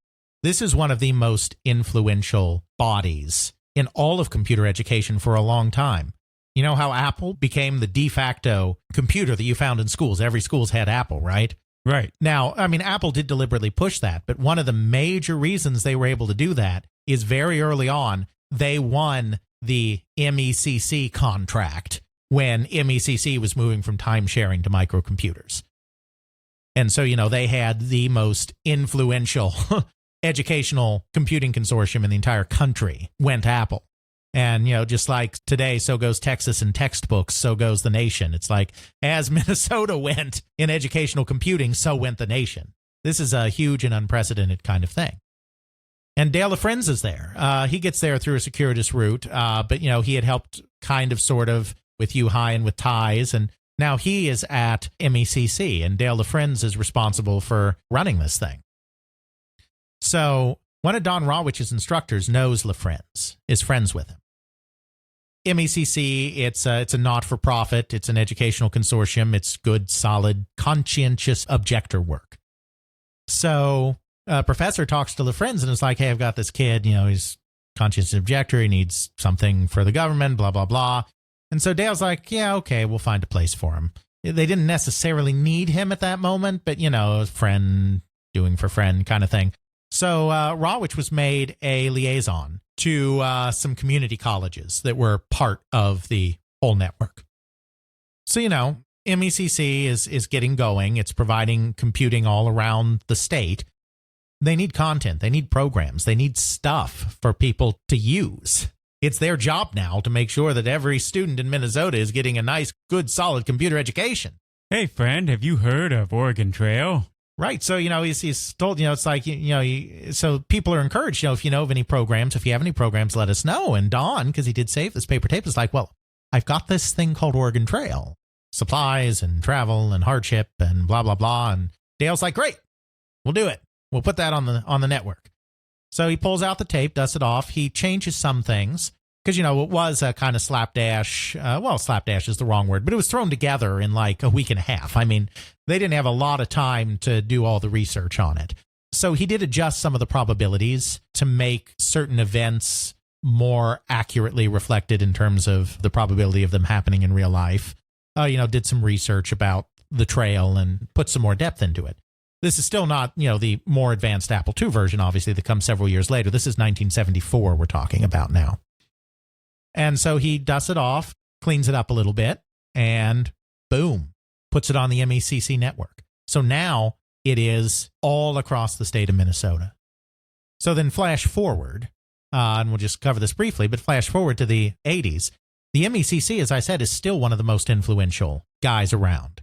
This is one of the most influential bodies in all of computer education for a long time. You know how Apple became the de facto computer that you found in schools? Every school's had Apple, right? Right. Now, Apple did deliberately push that, but one of the major reasons they were able to do that is very early on, they won the MECC contract when MECC was moving from timesharing to microcomputers. And so, they had the most influential educational computing consortium in the entire country went Apple. And, just like today, so goes Texas in textbooks, so goes the nation. It's like, as Minnesota went in educational computing, so went the nation. This is a huge and unprecedented kind of thing. And Dale LaFrenz is there. He gets there through a circuitous route, but, he had helped kind of sort of with U-High and with TIES, and now he is at MECC, and Dale LaFrenz is responsible for running this thing. So one of Don Rawich's instructors knows LaFrenz, is friends with him. MECC, it's a not-for-profit. It's an educational consortium. It's good, solid, conscientious objector work. So a professor talks to LaFrenz and is like, hey, I've got this kid, he's conscientious objector. He needs something for the government, blah, blah, blah. And so Dale's like, yeah, okay, we'll find a place for him. They didn't necessarily need him at that moment, but, friend doing for friend kind of thing. So Rawich was made a liaison to some community colleges that were part of the whole network. So, MECC is getting going. It's providing computing all around the state. They need content. They need programs. They need stuff for people to use. It's their job now to make sure that every student in Minnesota is getting a nice, good, solid computer education. Hey, friend, have you heard of Oregon Trail? Right. So, he's told, it's like, so people are encouraged, if you know of any programs, if you have any programs, let us know. And Don, because he did save this paper tape, is like, well, I've got this thing called Oregon Trail, supplies and travel and hardship and blah, blah, blah. And Dale's like, great, we'll do it. We'll put that on the network. So he pulls out the tape, dusts it off. He changes some things because, it was a kind of slapdash. Slapdash is the wrong word, but it was thrown together in like a week and a half. I mean, they didn't have a lot of time to do all the research on it. So he did adjust some of the probabilities to make certain events more accurately reflected in terms of the probability of them happening in real life. Did some research about the trail and put some more depth into it. This is still not, the more advanced Apple II version, obviously, that comes several years later. This is 1974 we're talking about now. And so he dusts it off, cleans it up a little bit, and boom, puts it on the MECC network. So now it is all across the state of Minnesota. So then flash forward, and we'll just cover this briefly, but flash forward to the 80s. The MECC, as I said, is still one of the most influential guys around.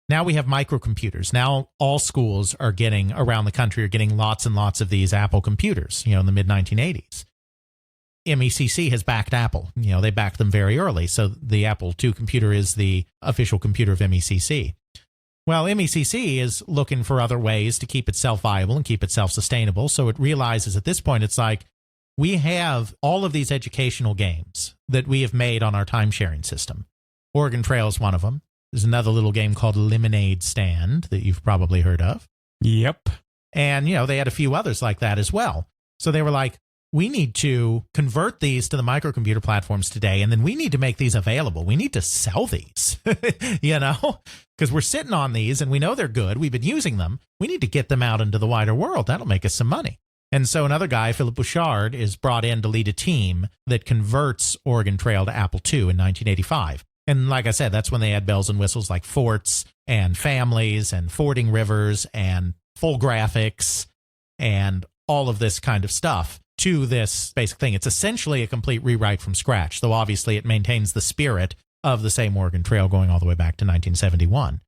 Now we have microcomputers. Now all schools are getting, around the country, are getting lots and lots of these Apple computers, in the mid-1980s. MECC has backed Apple. They backed them very early. So the Apple II computer is the official computer of MECC. Well, MECC is looking for other ways to keep itself viable and keep itself sustainable. So it realizes at this point, it's like, we have all of these educational games that we have made on our timesharing system. Oregon Trail is one of them. There's another little game called Lemonade Stand that you've probably heard of. Yep. And, they had a few others like that as well. So they were like, we need to convert these to the microcomputer platforms today, and then we need to make these available. We need to sell these, because we're sitting on these and we know they're good. We've been using them. We need to get them out into the wider world. That'll make us some money. And so another guy, Philip Bouchard, is brought in to lead a team that converts Oregon Trail to Apple II in 1985. And like I said, that's when they had bells and whistles like forts and families and fording rivers and full graphics and all of this kind of stuff to this basic thing. It's essentially a complete rewrite from scratch, though obviously it maintains the spirit of the same Oregon Trail going all the way back to 1971.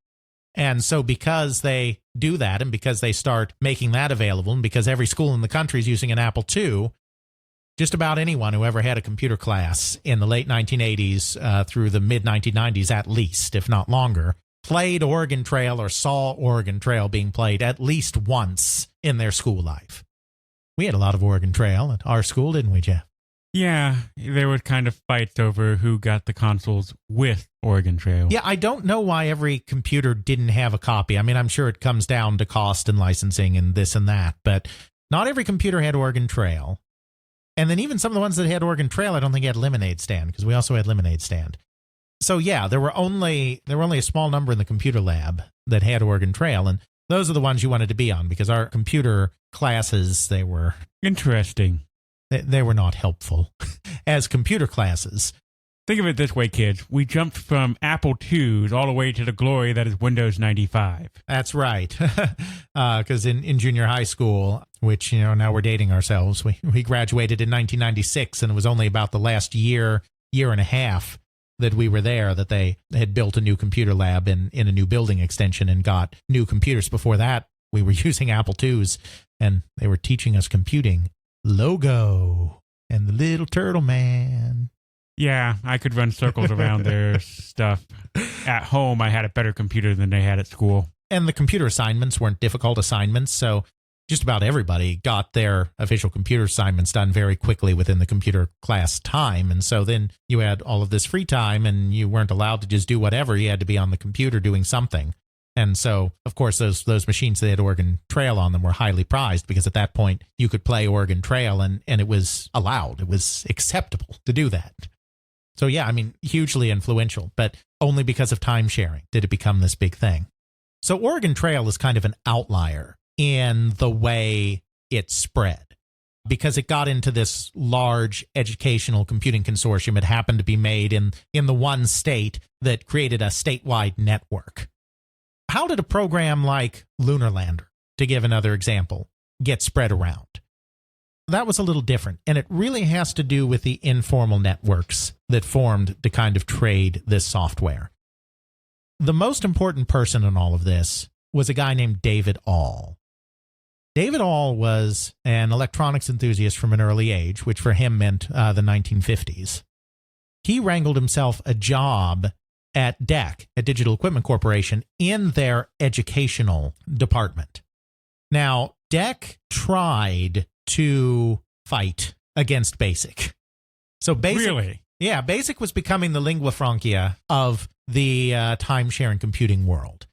And so because they do that and because they start making that available and because every school in the country is using an Apple II, just about anyone who ever had a computer class in the late 1980s through the mid-1990s at least, if not longer, played Oregon Trail or saw Oregon Trail being played at least once in their school life. We had a lot of Oregon Trail at our school, didn't we, Jeff? Yeah, there were kind of fights over who got the consoles with Oregon Trail. Yeah, I don't know why every computer didn't have a copy. I mean, I'm sure it comes down to cost and licensing and this and that, but not every computer had Oregon Trail. And then even some of the ones that had Oregon Trail, I don't think had Lemonade Stand, because we also had Lemonade Stand. So yeah, there were only a small number in the computer lab that had Oregon Trail, and those are the ones you wanted to be on, because our computer classes, they were interesting. They were not helpful as computer classes. Think of it this way, kids. We jumped from Apple IIs all the way to the glory that is Windows 95. That's right. Because in junior high school, which, now we're dating ourselves, we graduated in 1996, and it was only about the last year and a half that we were there that they had built a new computer lab in a new building extension and got new computers. Before that, we were using Apple IIs, and they were teaching us computing. Logo and the little turtle man. Yeah, I could run circles around their stuff. At home, I had a better computer than they had at school. And the computer assignments weren't difficult assignments, so just about everybody got their official computer assignments done very quickly within the computer class time. And so then you had all of this free time, and you weren't allowed to just do whatever. You had to be on the computer doing something. And so, of course, those machines that had Oregon Trail on them were highly prized, because at that point you could play Oregon Trail and it was allowed. It was acceptable to do that. So yeah, I mean, hugely influential, but only because of time sharing did it become this big thing. So Oregon Trail is kind of an outlier in the way it spread, because it got into this large educational computing consortium. It happened to be made in the one state that created a statewide network. How did a program like Lunar Lander, to give another example, get spread around? That was a little different, and it really has to do with the informal networks that formed to kind of trade this software. The most important person in all of this was a guy named David All. David All was an electronics enthusiast from an early age, which for him meant the 1950s. He wrangled himself a job at DEC, at Digital Equipment Corporation, in their educational department. Now, DEC tried to fight against BASIC. So BASIC, Really? Yeah, BASIC was becoming the lingua franca of the time-sharing computing world.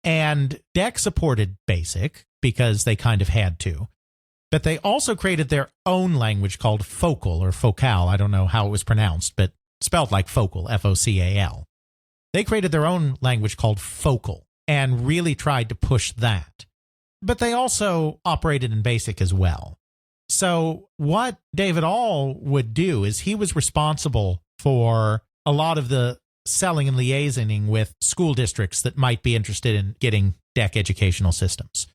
And DEC supported BASIC because they kind of had to. But they also created their own language called Focal or Focal. I don't know how it was pronounced, but spelled like Focal, F-O-C-A-L. They created their own language called Focal and really tried to push that. But they also operated in BASIC as well. So what David All would do is he was responsible for a lot of the selling and liaisoning with school districts that might be interested in getting DEC educational systems.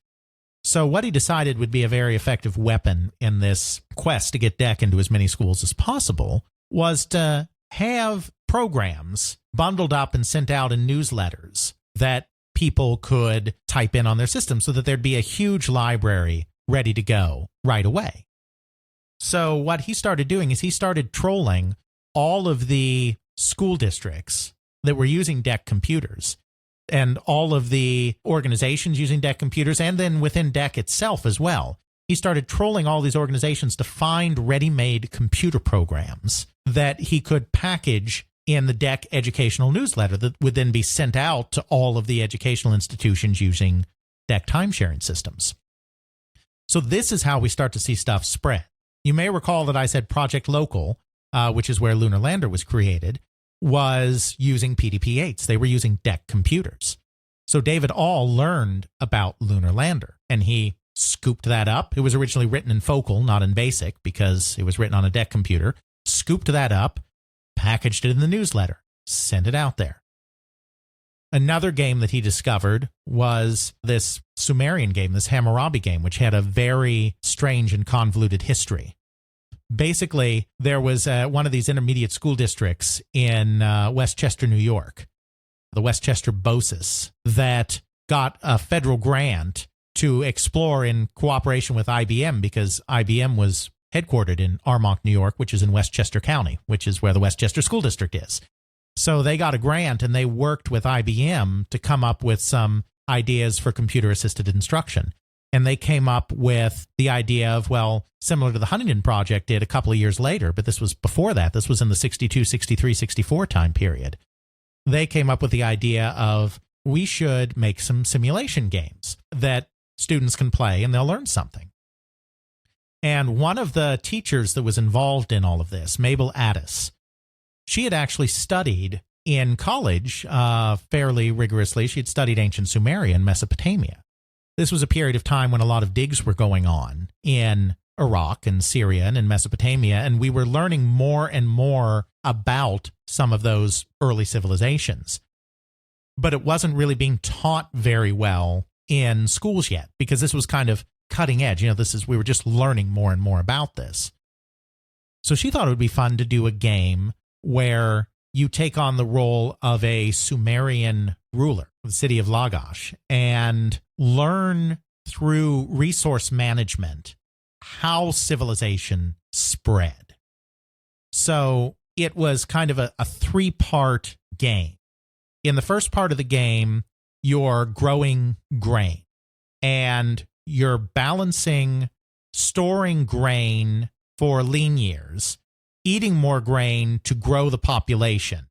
So what he decided would be a very effective weapon in this quest to get DEC into as many schools as possible was to have programs bundled up and sent out in newsletters that people could type in on their system so that there'd be a huge library ready to go right away. So what he started doing is he started trolling all of the school districts that were using DEC computers and all of the organizations using DEC computers, and then within DEC itself as well. He started trolling all these organizations to find ready-made computer programs that he could package in the DEC educational newsletter that would then be sent out to all of the educational institutions using DEC timesharing systems. So this is how we start to see stuff spread. You may recall that I said Project Local, which is where Lunar Lander was created, was using PDP-8s. They were using DEC computers. So David All learned about Lunar Lander, and he scooped that up. It was originally written in Focal, not in BASIC, because it was written on a DEC computer. Scooped that up, packaged it in the newsletter, sent it out there. Another game that he discovered was this Sumerian game, this Hammurabi game, which had a very strange and convoluted history. Basically, there was one of these intermediate school districts in Westchester, New York, the Westchester BOSIS, that got a federal grant to explore in cooperation with IBM, because IBM was headquartered in Armonk, New York, which is in Westchester County, which is where the Westchester School District is. So they got a grant and they worked with IBM to come up with some ideas for computer-assisted instruction. And they came up with the idea of, well, similar to the Huntington Project did a couple of years later, but this was before that. This was in the 62, 63, 64 time period. They came up with the idea of, we should make some simulation games that students can play and they'll learn something. And one of the teachers that was involved in all of this, Mabel Addis, she had actually studied in college fairly rigorously. She had studied ancient Sumeria in Mesopotamia. This was a period of time when a lot of digs were going on in Iraq and Syria and in Mesopotamia, and we were learning more and more about some of those early civilizations. But it wasn't really being taught very well in schools yet, because this was kind of cutting edge. We were just learning more and more about this. So she thought it would be fun to do a game where you take on the role of a Sumerian ruler of the city of Lagash and learn through resource management how civilization spread. So it was kind of a three-part game. In the first part of the game, you're growing grain and you're balancing storing grain for lean years, eating more grain to grow the population,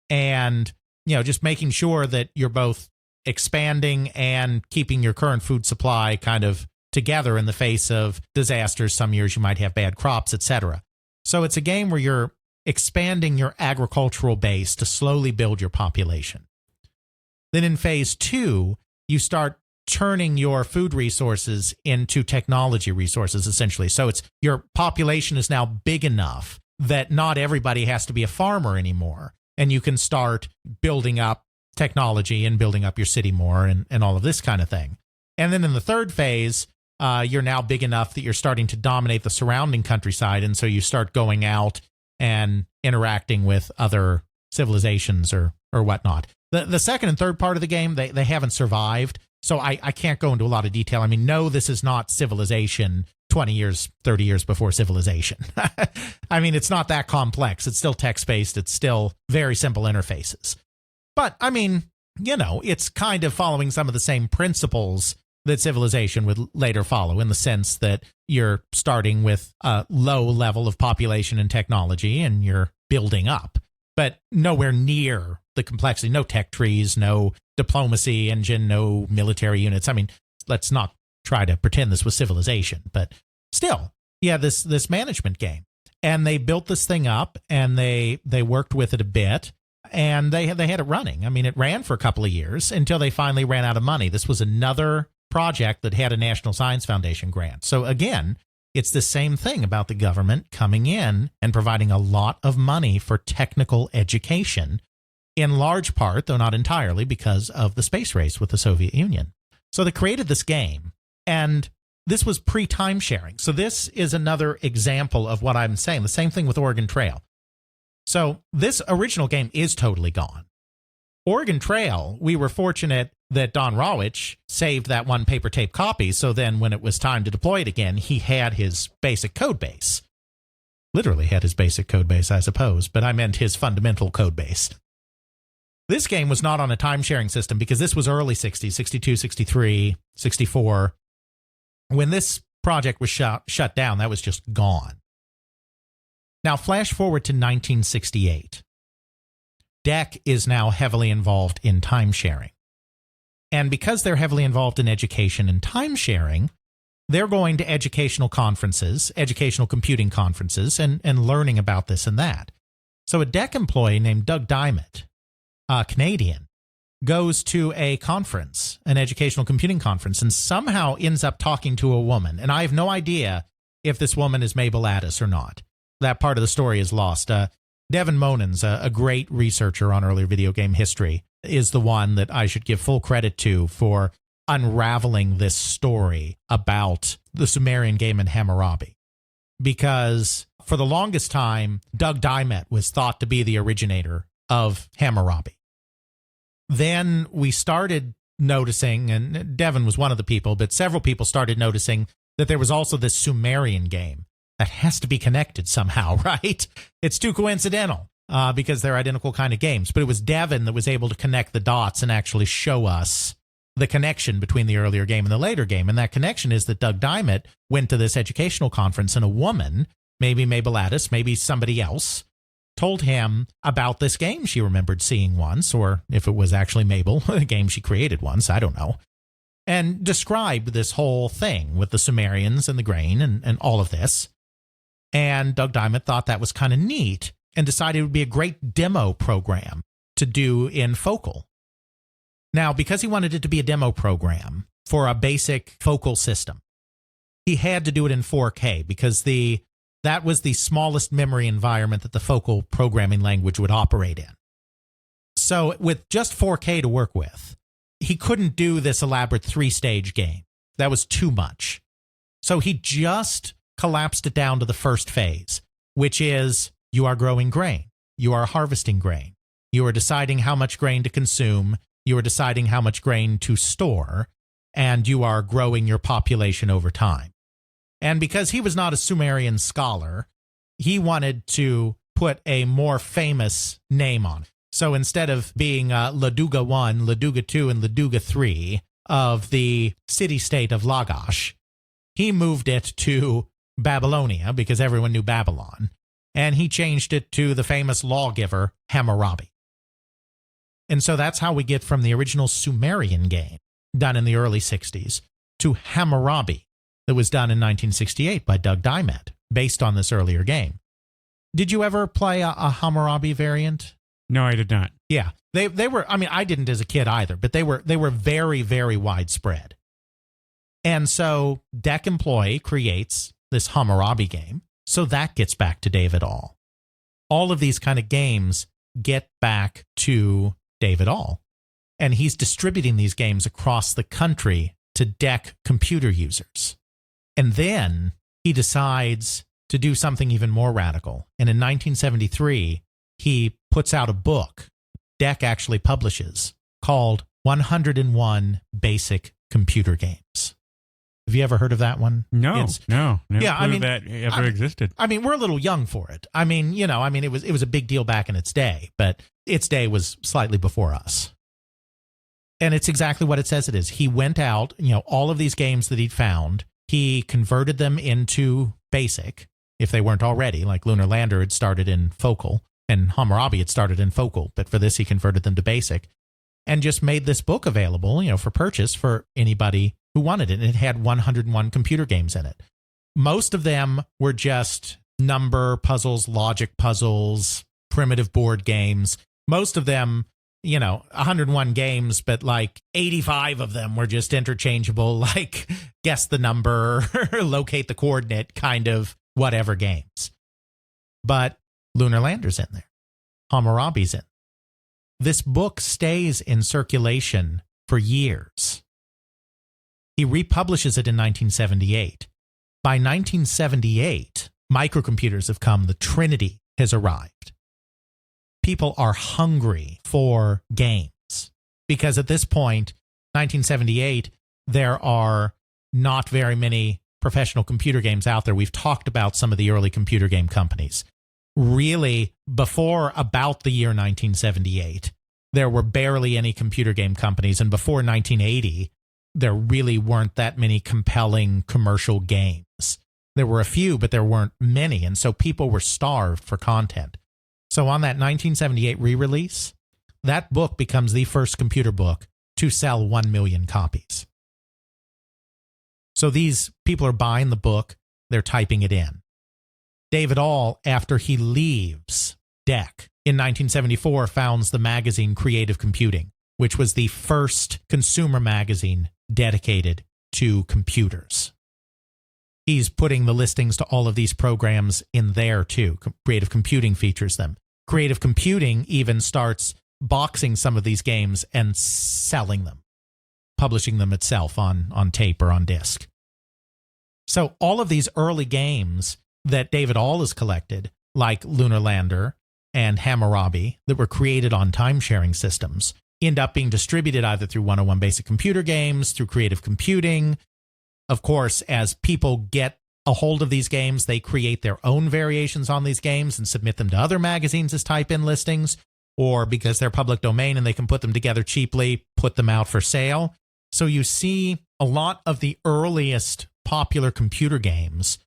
and just making sure that you're both expanding and keeping your current food supply kind of together in the face of disasters. Some years you might have bad crops, etc. So it's a game where you're expanding your agricultural base to slowly build your population. Then in phase 2, you start turning your food resources into technology resources, essentially. So it's your population is now big enough that not everybody has to be a farmer anymore. And you can start building up technology and building up your city more and all of this kind of thing. And then in the third phase, you're now big enough that you're starting to dominate the surrounding countryside. And so you start going out and interacting with other civilizations or whatnot. The second and third part of the game, they haven't survived. So I can't go into a lot of detail. I mean, no, this is not Civilization 20 years, 30 years before Civilization. I mean, it's not that complex. It's still text-based. It's still very simple interfaces. But, I mean, you know, it's kind of following some of the same principles that Civilization would later follow, in the sense that you're starting with a low level of population and technology and you're building up, but nowhere near the complexity. No tech trees, no diplomacy engine, no military units. I mean, let's not try to pretend this was Civilization, but still, yeah, this management game. And they built this thing up, and they worked with it a bit, and they had it running. I mean, it ran for a couple of years until they finally ran out of money. This was another project that had a National Science Foundation grant. So again, it's the same thing about the government coming in and providing a lot of money for technical education, in large part, though not entirely, because of the space race with the Soviet Union. So they created this game, and this was pre-time sharing. So this is another example of what I'm saying. The same thing with Oregon Trail. So this original game is totally gone. Oregon Trail, we were fortunate that Don Rawich saved that one paper tape copy, so then when it was time to deploy it again, he had his basic code base. Literally had his basic code base, I suppose, but I meant his fundamental code base. This game was not on a time-sharing system because this was early 60s, 62, 63, 64. When this project was shut down, that was just gone. Now, flash forward to 1968. DEC is now heavily involved in time-sharing. And because they're heavily involved in education and time-sharing, they're going to educational conferences, educational computing conferences, and learning about this and that. So a DEC employee named Doug Dimett, a Canadian, goes to a conference, an educational computing conference, and somehow ends up talking to a woman. And I have no idea if this woman is Mabel Addis or not. That part of the story is lost. Devin Monins, a great researcher on earlier video game history, is the one that I should give full credit to for unraveling this story about the Sumerian game in Hammurabi. Because for the longest time, Doug Dimett was thought to be the originator of Hammurabi. Then we started noticing, and Devin was one of the people, but several people started noticing that there was also this Sumerian game that has to be connected somehow, right? It's too coincidental because they're identical kind of games. But it was Devin that was able to connect the dots and actually show us the connection between the earlier game and the later game. And that connection is that Doug Dimett went to this educational conference, and a woman, maybe Mabel Addis, maybe somebody else, told him about this game she remembered seeing once, or if it was actually Mabel, a game she created once, I don't know, and described this whole thing with the Sumerians and the grain and all of this. And Doug Dimett thought that was kind of neat and decided it would be a great demo program to do in Focal. Now, because he wanted it to be a demo program for a basic Focal system, he had to do it in 4K because that was the smallest memory environment that the Focal programming language would operate in. So with just 4K to work with, he couldn't do this elaborate 3-stage game. That was too much. So he just collapsed it down to the first phase, which is you are growing grain, you are harvesting grain, you are deciding how much grain to consume, you are deciding how much grain to store, and you are growing your population over time. And because he was not a Sumerian scholar, he wanted to put a more famous name on it. So instead of being Ladoga 1, Ladoga 2, and Ladoga 3 of the city-state of Lagash, he moved it to Babylonia because everyone knew Babylon, and he changed it to the famous lawgiver Hammurabi. And so that's how we get from the original Sumerian game done in the early 60s to Hammurabi that was done in 1968 by Doug Dimett based on this earlier game. Did you ever play a Hammurabi variant? No, I did not. Yeah, they were, I mean, I didn't as a kid either, but they were very, very widespread. And so DEC employee creates this Hammurabi game. So that gets back to David All. All of these kind of games get back to David All. And he's distributing these games across the country to DEC computer users. And then he decides to do something even more radical. And in 1973, he puts out a book DEC actually publishes called 101 Basic Computer Games. Have you ever heard of that one? No, no. Never Yeah, I clue mean, that ever existed. I mean, we're a little young for it. I mean, it was a big deal back in its day, but its day was slightly before us. And it's exactly what it says it is. He went out, all of these games that he'd found, he converted them into Basic, if they weren't already, like Lunar Lander had started in Focal, and Hammurabi had started in Focal, but for this he converted them to Basic, and just made this book available, for purchase for anybody who wanted it. And it had 101 computer games in it. Most of them were just number puzzles, logic puzzles, primitive board games. Most of them, 101 games, but like 85 of them were just interchangeable, like guess the number, locate the coordinate kind of whatever games. But Lunar Lander's in there. Hammurabi's in. This book stays in circulation for years. He republishes it in 1978. By 1978, microcomputers have come. The Trinity has arrived. People are hungry for games because at this point, 1978, there are not very many professional computer games out there. We've talked about some of the early computer game companies. Really, before about the year 1978, there were barely any computer game companies. And before 1980, there really weren't that many compelling commercial games. There were a few, but there weren't many. And so people were starved for content. So on that 1978 re-release, that book becomes the first computer book to sell 1 million copies. So these people are buying the book, they're typing it in. David All, after he leaves DEC in 1974, founds the magazine Creative Computing, which was the first consumer magazine dedicated to computers. He's putting the listings to all of these programs in there too. Creative Computing features them. Creative Computing even starts boxing some of these games and selling them, publishing them itself on tape or on disc. So all of these early games that David All has collected, like Lunar Lander and Hammurabi, that were created on timesharing systems, end up being distributed either through 101 Basic Computer Games, through Creative Computing. Of course, as people get a hold of these games, they create their own variations on these games and submit them to other magazines as type-in listings, or because they're public domain and they can put them together cheaply, put them out for sale. So you see a lot of the earliest popular computer games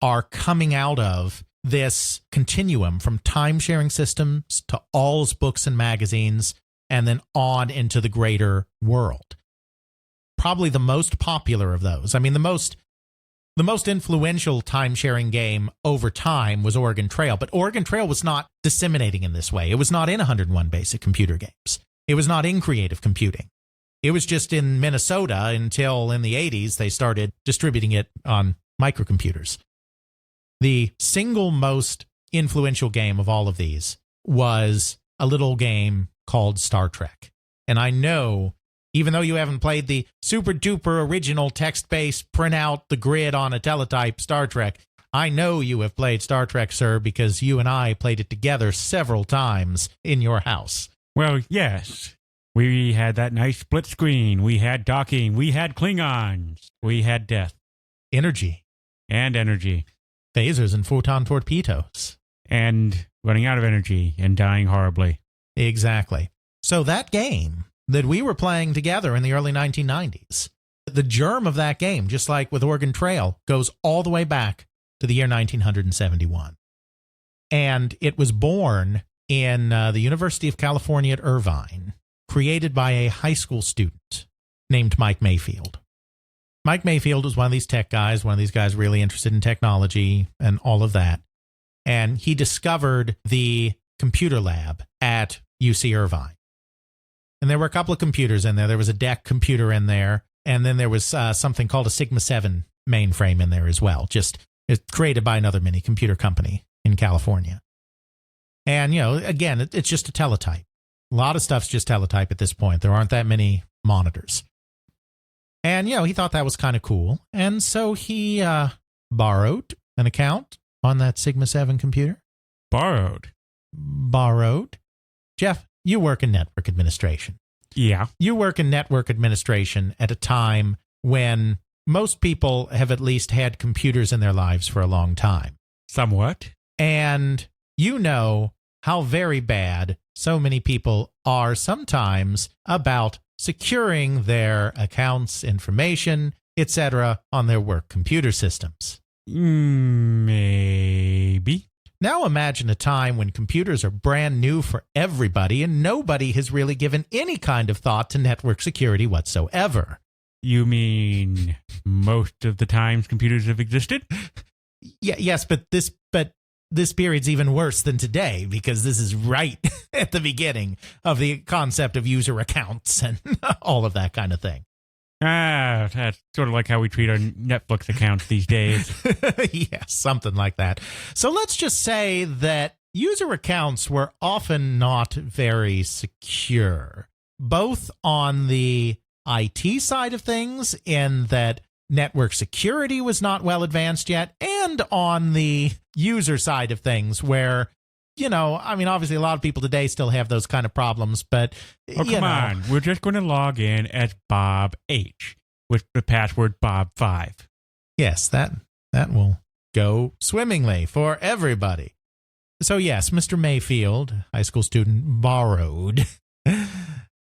are coming out of this continuum from time-sharing systems to All's books and magazines, and then on into the greater world. Probably the most popular of those. I mean, the most influential time-sharing game over time was Oregon Trail, but Oregon Trail was not disseminating in this way. It was not in 101 Basic Computer Games. It was not in Creative Computing. It was just in Minnesota until in the 80s they started distributing it on microcomputers. The single most influential game of all of these was a little game called Star Trek. And I know, even though you haven't played the super duper original text-based print out the grid on a teletype Star Trek, I know you have played Star Trek, sir, because you and I played it together several times in your house. Well, yes. We had that nice split screen. We had docking. We had Klingons. We had death. Energy. And energy. Phasers and photon torpedoes. And running out of energy and dying horribly. Exactly. So that game that we were playing together in the early 1990s, the germ of that game, just like with Oregon Trail, goes all the way back to the year 1971. And it was born in the University of California at Irvine, created by a high school student named Mike Mayfield. Mike Mayfield was one of these tech guys, one of these guys really interested in technology and all of that. And he discovered the computer lab at UC Irvine. And there were a couple of computers in there. There was a DEC computer in there. And then there was something called a Sigma 7 mainframe in there as well. Just it's created by another mini computer company in California. And, again, it's just a teletype. A lot of stuff's just teletype at this point. There aren't that many monitors. And, he thought that was kind of cool. And so he borrowed an account on that Sigma 7 computer. Borrowed. Jeff, you work in network administration. Yeah. You work in network administration at a time when most people have at least had computers in their lives for a long time. Somewhat. And you know how very bad so many people are sometimes about securing their accounts, information, etc. on their work computer systems. Maybe. Now imagine a time when computers are brand new for everybody and nobody has really given any kind of thought to network security whatsoever. You mean most of the times computers have existed? Yes, but this period's even worse than today because this is right at the beginning of the concept of user accounts and all of that kind of thing. That's sort of like how we treat our Netflix accounts these days. Yes, something like that. So let's just say that user accounts were often not very secure, both on the IT side of things, in that network security was not well advanced yet, and on the user side of things where, obviously a lot of people today still have those kind of problems, but come on. We're just going to log in as Bob H with the password Bob5. Yes, that will go swimmingly for everybody. So yes, Mr. Mayfield, high school student, borrowed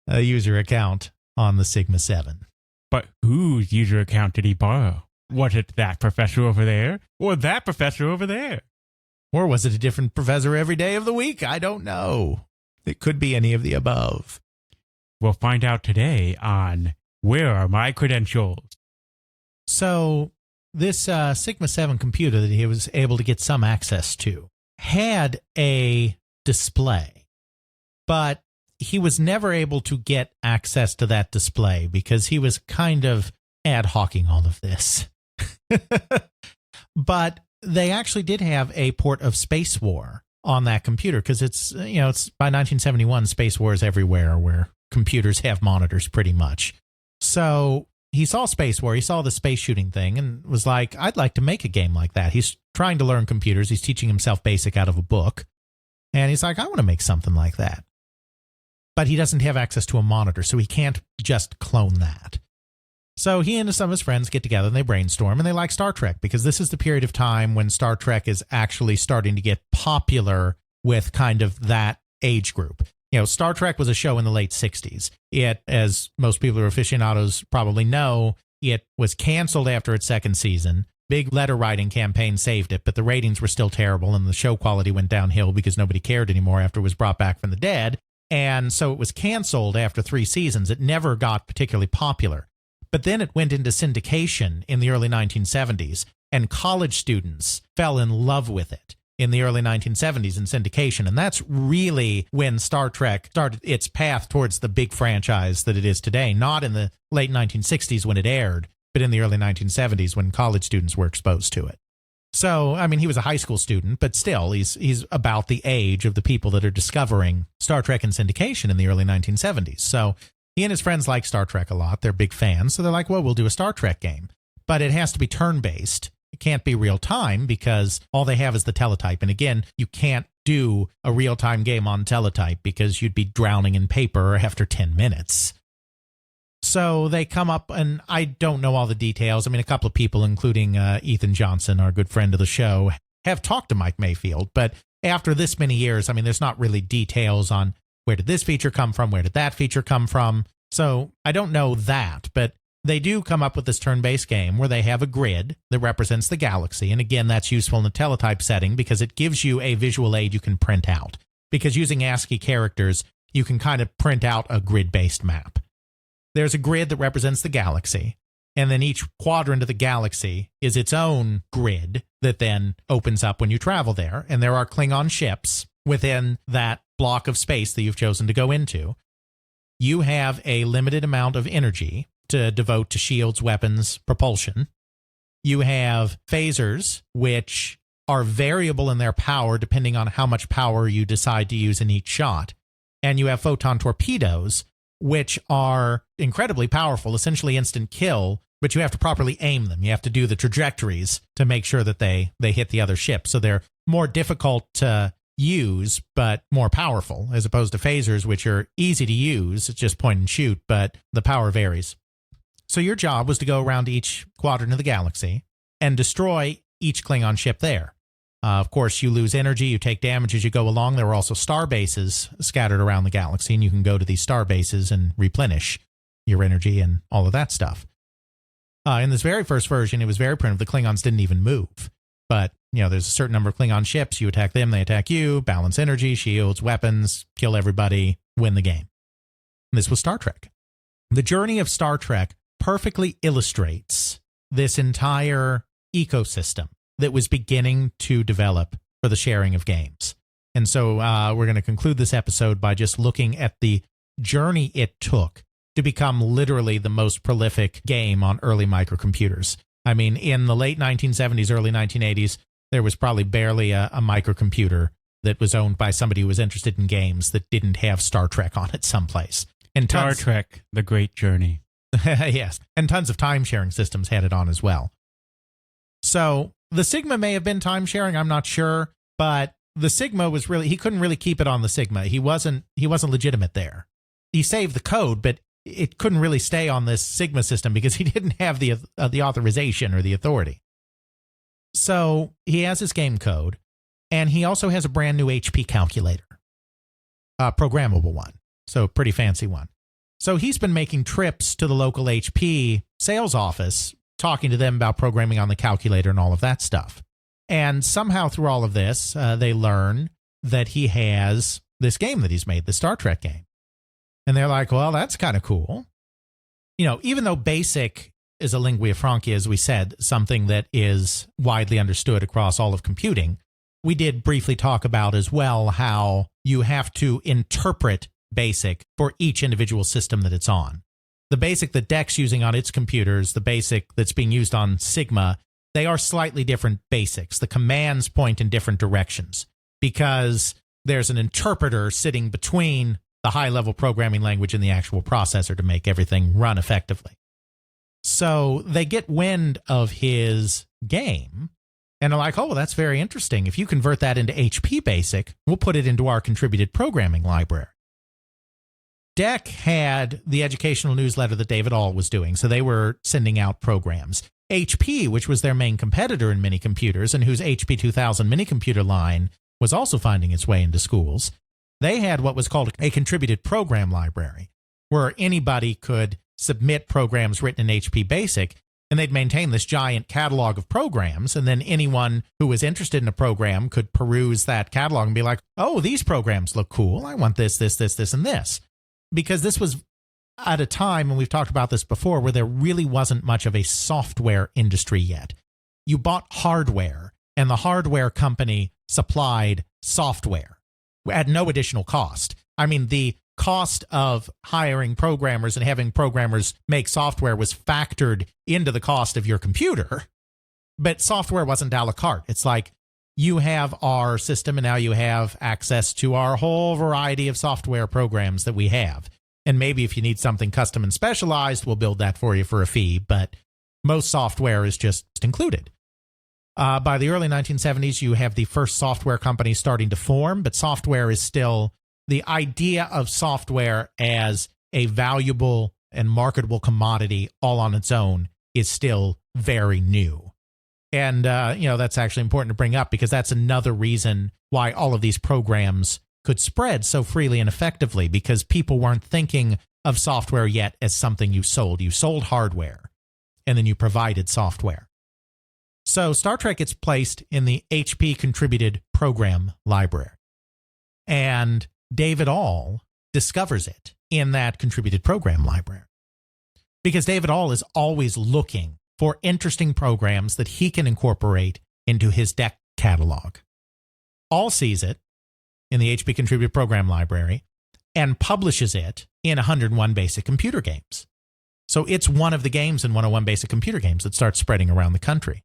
a user account on the Sigma 7. But whose user account did he borrow? Was it that professor over there or that professor over there? Or was it a different professor every day of the week? I don't know. It could be any of the above. We'll find out today on Where Are My Credentials? So this Sigma 7 computer that he was able to get some access to had a display, but he was never able to get access to that display because he was kind of ad hocing all of this. But they actually did have a port of Space War on that computer because it's by 1971, Space War is everywhere where computers have monitors pretty much. So he saw Space War, he saw the space shooting thing and was like, I'd like to make a game like that. He's trying to learn computers. He's teaching himself BASIC out of a book. And he's like, I want to make something like that. But he doesn't have access to a monitor, so he can't just clone that. So he and some of his friends get together and they brainstorm, and they like Star Trek because this is the period of time when Star Trek is actually starting to get popular with kind of that age group. Star Trek was a show in the late 60s. It, as most people who are aficionados probably know, it was canceled after its second season. Big letter writing campaign saved it, but the ratings were still terrible and the show quality went downhill because nobody cared anymore after it was brought back from the dead. And so it was canceled after 3 seasons. It never got particularly popular. But then it went into syndication in the early 1970s, and college students fell in love with it in the early 1970s in syndication. And that's really when Star Trek started its path towards the big franchise that it is today, not in the late 1960s when it aired, but in the early 1970s when college students were exposed to it. So, he was a high school student, but still, he's about the age of the people that are discovering Star Trek in syndication in the early 1970s. So he and his friends like Star Trek a lot. They're big fans. So they're like, well, we'll do a Star Trek game. But it has to be turn-based. It can't be real-time because all they have is the teletype. And again, you can't do a real-time game on teletype because you'd be drowning in paper after 10 minutes. So they come up, and I don't know all the details. A couple of people, including Ethan Johnson, our good friend of the show, have talked to Mike Mayfield. But after this many years, there's not really details on where did this feature come from? Where did that feature come from? So I don't know that, but they do come up with this turn-based game where they have a grid that represents the galaxy. And again, that's useful in the teletype setting because it gives you a visual aid you can print out. Because using ASCII characters, you can kind of print out a grid-based map. There's a grid that represents the galaxy, and then each quadrant of the galaxy is its own grid that then opens up when you travel there. And there are Klingon ships within that block of space that you've chosen to go into. You have a limited amount of energy to devote to shields, weapons, propulsion. You have phasers, which are variable in their power depending on how much power you decide to use in each shot. And you have photon torpedoes, which are incredibly powerful, essentially instant kill, but you have to properly aim them. You have to do the trajectories to make sure that they hit the other ship. So they're more difficult to use, but more powerful, as opposed to phasers, which are easy to use. It's just point and shoot, but the power varies. So your job was to go around each quadrant of the galaxy and destroy each Klingon ship there. Of course, you lose energy, you take damage as you go along. There were also star bases scattered around the galaxy, and you can go to these star bases and replenish your energy and all of that stuff. In this very first version, it was very primitive. The Klingons didn't even move. But, there's a certain number of Klingon ships. You attack them, they attack you, balance energy, shields, weapons, kill everybody, win the game. And this was Star Trek. The journey of Star Trek perfectly illustrates this entire ecosystem that was beginning to develop for the sharing of games. And so we're going to conclude this episode by just looking at the journey it took to become literally the most prolific game on early microcomputers. I mean, in the late 1970s, early 1980s, there was probably barely a microcomputer that was owned by somebody who was interested in games that didn't have Star Trek on it someplace. And Star Trek, The Great Journey. Yes, and tons of time-sharing systems had it on as well. So the Sigma may have been time-sharing, I'm not sure, but the Sigma was really, he couldn't really keep it on the Sigma. He wasn't legitimate there. He saved the code, but it couldn't really stay on this Sigma system because he didn't have the authorization or the authority. So he has his game code, and he also has a brand new HP calculator, a programmable one, so pretty fancy one. So he's been making trips to the local HP sales office, talking to them about programming on the calculator and all of that stuff. And somehow through all of this, they learn that he has this game that he's made, the Star Trek game. And they're like, well, that's kind of cool. Even though BASIC is a lingua franca, as we said, something that is widely understood across all of computing, we did briefly talk about as well how you have to interpret BASIC for each individual system that it's on. The BASIC that DEC's using on its computers, the BASIC that's being used on Sigma, they are slightly different BASICs. The commands point in different directions because there's an interpreter sitting between the high-level programming language and the actual processor to make everything run effectively. So they get wind of his game, and are like, oh, well, that's very interesting. If you convert that into HP BASIC, we'll put it into our contributed programming library. DEC had the educational newsletter that David All was doing, so they were sending out programs. HP, which was their main competitor in mini computers and whose HP 2000 mini computer line was also finding its way into schools, they had what was called a contributed program library, where anybody could submit programs written in HP BASIC, and they'd maintain this giant catalog of programs, and then anyone who was interested in a program could peruse that catalog and be like, oh, these programs look cool. I want this, this, this, this, and this. Because this was at a time, and we've talked about this before, where there really wasn't much of a software industry yet. You bought hardware, and the hardware company supplied software at no additional cost. I mean, the cost of hiring programmers and having programmers make software was factored into the cost of your computer, but software wasn't a la carte. It's like, you have our system, and now you have access to our whole variety of software programs that we have. And maybe if you need something custom and specialized, we'll build that for you for a fee, but most software is just included. By the early 1970s, you have the first software companies starting to form, but software is still, the idea of software as a valuable and marketable commodity all on its own is still very new. And, that's actually important to bring up because that's another reason why all of these programs could spread so freely and effectively, because people weren't thinking of software yet as something you sold. You sold hardware, and then you provided software. So Star Trek gets placed in the HP contributed program library. And David All discovers it in that contributed program library. Because David All is always looking for interesting programs that he can incorporate into his DEC catalog. All sees it in the HP Contributed Program Library and publishes it in 101 Basic Computer Games. So it's one of the games in 101 Basic Computer Games that starts spreading around the country.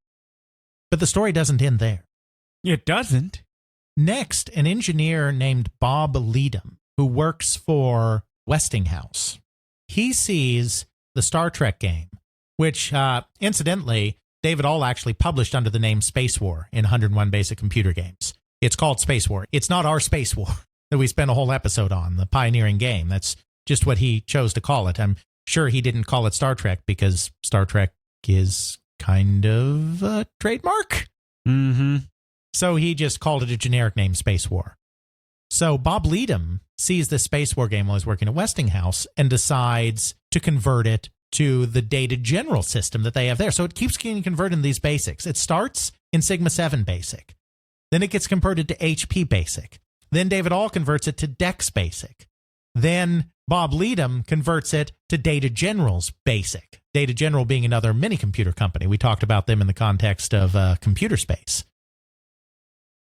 But the story doesn't end there. It doesn't. Next, an engineer named Bob Leadham, who works for Westinghouse, he sees the Star Trek game, which, incidentally, David All actually published under the name Space War in 101 Basic Computer Games. It's called Space War. It's not our Space War that we spent a whole episode on, the pioneering game. That's just what he chose to call it. I'm sure he didn't call it Star Trek because Star Trek is kind of a trademark. Mm-hmm. So he just called it a generic name, Space War. So Bob Leadham sees this Space War game while he's working at Westinghouse and decides to convert it to the Data General system that they have there. So it keeps getting converted in these basics. It starts in Sigma 7 Basic. Then it gets converted to HP Basic. Then David All converts it to DEX Basic. Then Bob Leadham converts it to Data General's Basic. Data General being another mini-computer company. We talked about them in the context of computer space.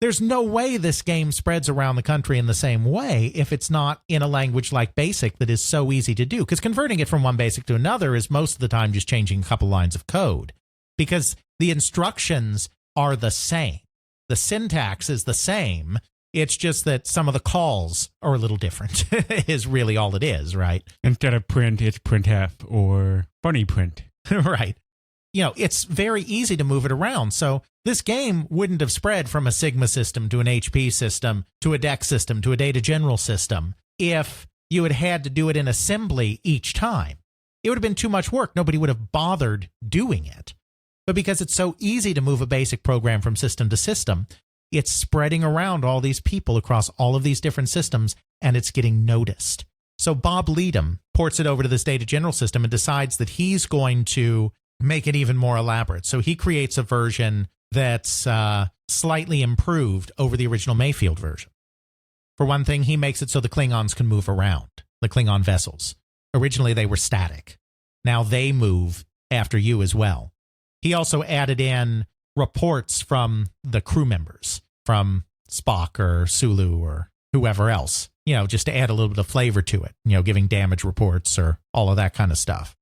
There's no way this game spreads around the country in the same way if it's not in a language like BASIC that is so easy to do. Because converting it from one BASIC to another is most of the time just changing a couple lines of code. Because the instructions are the same. The syntax is the same. It's just that some of the calls are a little different is really all it is, right? Instead of print, it's printf or funny print. Right. You know, it's very easy to move it around. So this game wouldn't have spread from a Sigma system to an HP system to a DEX system to a Data General system if you had had to do it in assembly each time. It would have been too much work. Nobody would have bothered doing it. But because it's so easy to move a basic program from system to system, it's spreading around all these people across all of these different systems, and it's getting noticed. So Bob Leadham ports it over to this Data General system and decides that he's going to make it even more elaborate. So he creates a version that's slightly improved over the original Mayfield version. For one thing, he makes it so the Klingons can move around, the Klingon vessels. Originally, they were static. Now they move after you as well. He also added in reports from the crew members, from Spock or Sulu or whoever else, you know, just to add a little bit of flavor to it, you know, giving damage reports or all of that kind of stuff.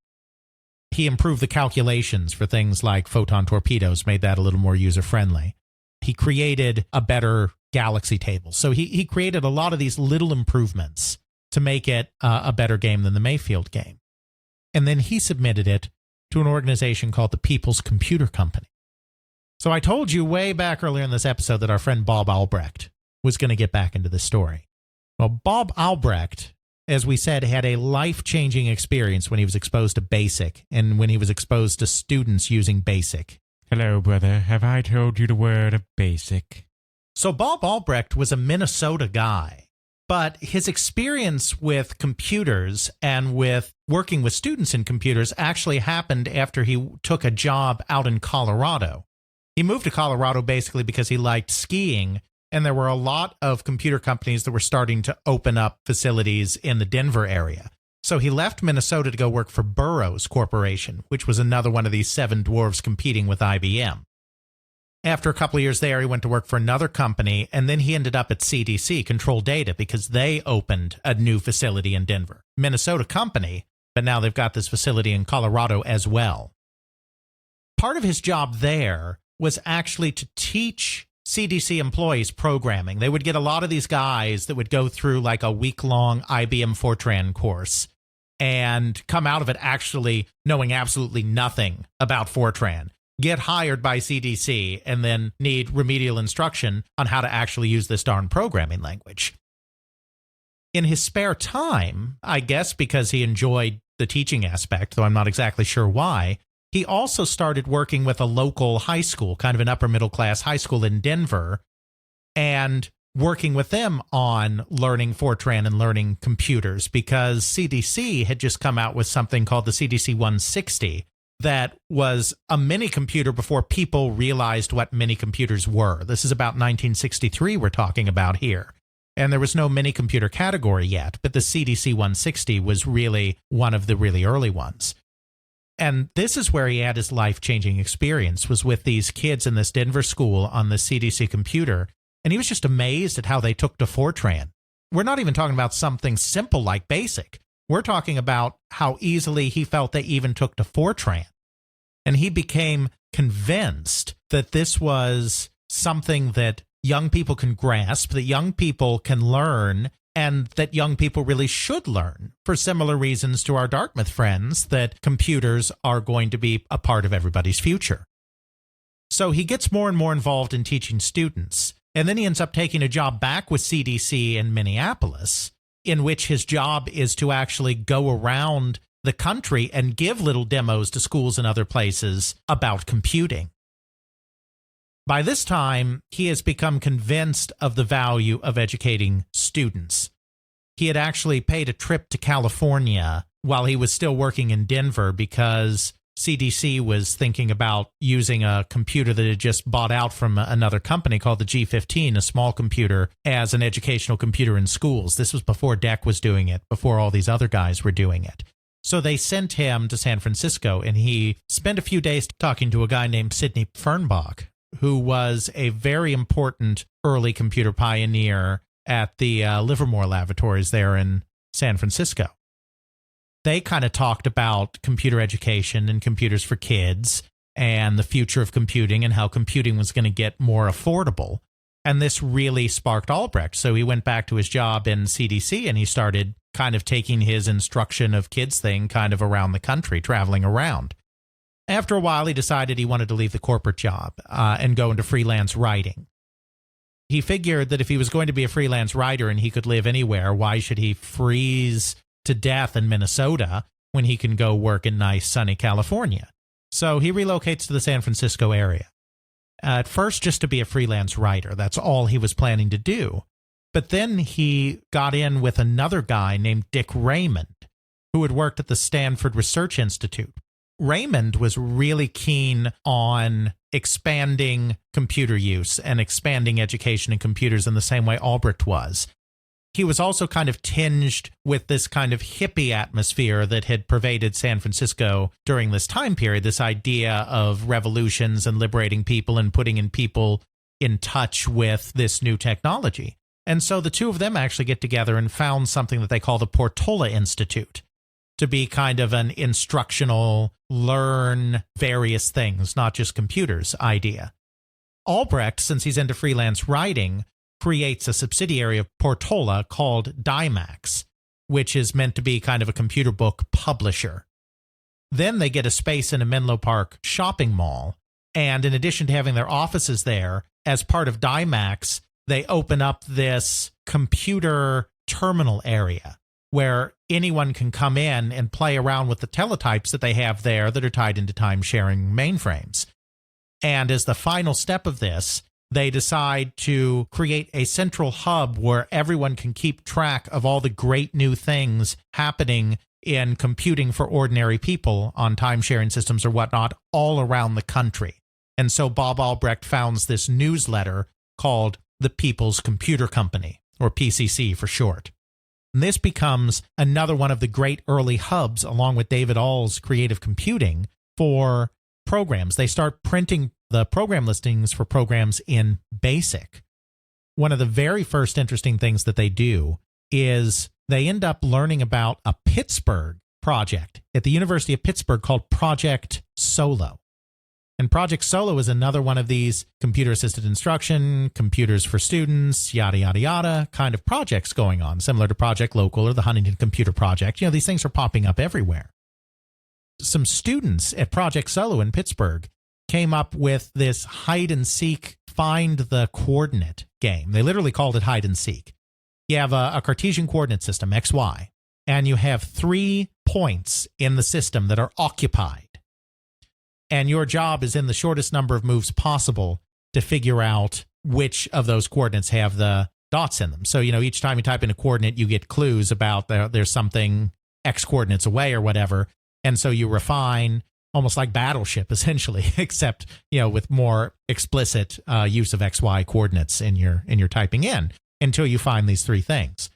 He improved the calculations for things like photon torpedoes, made that a little more user-friendly. He created a better galaxy table. So he created a lot of these little improvements to make it a better game than the Mayfield game. And then he submitted it to an organization called the People's Computer Company. So I told you way back earlier in this episode that our friend Bob Albrecht was going to get back into this story. Well, Bob Albrecht, as we said, had a life-changing experience when he was exposed to BASIC and when he was exposed to students using BASIC. Hello, brother. Have I told you the word BASIC? So Bob Albrecht was a Minnesota guy, but his experience with computers and with working with students in computers actually happened after he took a job out in Colorado. He moved to Colorado basically because he liked skiing, and there were a lot of computer companies that were starting to open up facilities in the Denver area. So he left Minnesota to go work for Burroughs Corporation, which was another one of these seven dwarves competing with IBM. After a couple of years there, he went to work for another company, and then he ended up at CDC, Control Data, because they opened a new facility in Denver. Minnesota company, but now they've got this facility in Colorado as well. Part of his job there was actually to teach CDC employees programming. They would get a lot of these guys that would go through like a week-long IBM Fortran course and come out of it actually knowing absolutely nothing about Fortran, get hired by CDC, and then need remedial instruction on how to actually use this darn programming language. In his spare time, I guess because he enjoyed the teaching aspect, though I'm not exactly sure why, he also started working with a local high school, kind of an upper middle class high school in Denver, and working with them on learning Fortran and learning computers, because CDC had just come out with something called the CDC 160 that was a mini computer before people realized what mini computers were. This is about 1963 we're talking about here. And there was no mini computer category yet, but the CDC 160 was really one of the really early ones. And this is where he had his life-changing experience, was with these kids in this Denver school on the CDC computer. And he was just amazed at how they took to Fortran. We're not even talking about something simple like BASIC. We're talking about how easily he felt they even took to Fortran. And he became convinced that this was something that young people can grasp, that young people can learn, and that young people really should learn for similar reasons to our Dartmouth friends, that computers are going to be a part of everybody's future. So he gets more and more involved in teaching students. And then he ends up taking a job back with CDC in Minneapolis, in which his job is to actually go around the country and give little demos to schools and other places about computing. By this time, he has become convinced of the value of educating students. He had actually paid a trip to California while he was still working in Denver because CDC was thinking about using a computer that had just bought out from another company called the G15, a small computer, as an educational computer in schools. This was before DEC was doing it, before all these other guys were doing it. So they sent him to San Francisco, and he spent a few days talking to a guy named Sidney Fernbach, who was a very important early computer pioneer at the Livermore Laboratories there in San Francisco. They kind of talked about computer education and computers for kids and the future of computing and how computing was going to get more affordable. And this really sparked Albrecht. So he went back to his job in CDC and he started kind of taking his instruction of kids thing kind of around the country, traveling around. After a while, he decided he wanted to leave the corporate job and go into freelance writing. He figured that if he was going to be a freelance writer and he could live anywhere, why should he freeze to death in Minnesota when he can go work in nice sunny California? So he relocates to the San Francisco area. At first, just to be a freelance writer. That's all he was planning to do. But then he got in with another guy named Dick Raymond, who had worked at the Stanford Research Institute. Raymond was really keen on expanding computer use and expanding education in computers in the same way Albrecht was. He was also kind of tinged with this kind of hippie atmosphere that had pervaded San Francisco during this time period, this idea of revolutions and liberating people and putting in people in touch with this new technology. And so the two of them actually get together and found something that they call the Portola Institute to be kind of an instructional, learn various things, not just computers idea. Albrecht, since he's into freelance writing, creates a subsidiary of Portola called Dymax, which is meant to be kind of a computer book publisher. Then they get a space in a Menlo Park shopping mall, and in addition to having their offices there, as part of Dymax, they open up this computer terminal area where anyone can come in and play around with the teletypes that they have there that are tied into time-sharing mainframes. And as the final step of this, they decide to create a central hub where everyone can keep track of all the great new things happening in computing for ordinary people on time-sharing systems or whatnot all around the country. And so Bob Albrecht founds this newsletter called the People's Computer Company, or PCC for short. And this becomes another one of the great early hubs, along with David All's creative computing, for programs. They start printing the program listings for programs in BASIC. One of the very first interesting things that they do is they end up learning about a Pittsburgh project at the University of Pittsburgh called Project Solo. And Project Solo is another one of these computer-assisted instruction, computers for students, yada, yada, yada, kind of projects going on, similar to Project Local or the Huntington Computer Project. You know, these things are popping up everywhere. Some students at Project Solo in Pittsburgh came up with this hide-and-seek find the coordinate game. They literally called it hide-and-seek. You have a Cartesian coordinate system, X, Y, and you have 3 points in the system that are occupied. And your job is in the shortest number of moves possible to figure out which of those coordinates have the dots in them. So, you know, each time you type in a coordinate, you get clues about there's something X coordinates away or whatever. And so you refine, almost like Battleship, essentially, except, you know, with more explicit use of X, Y coordinates in your typing in until you find these 3 things.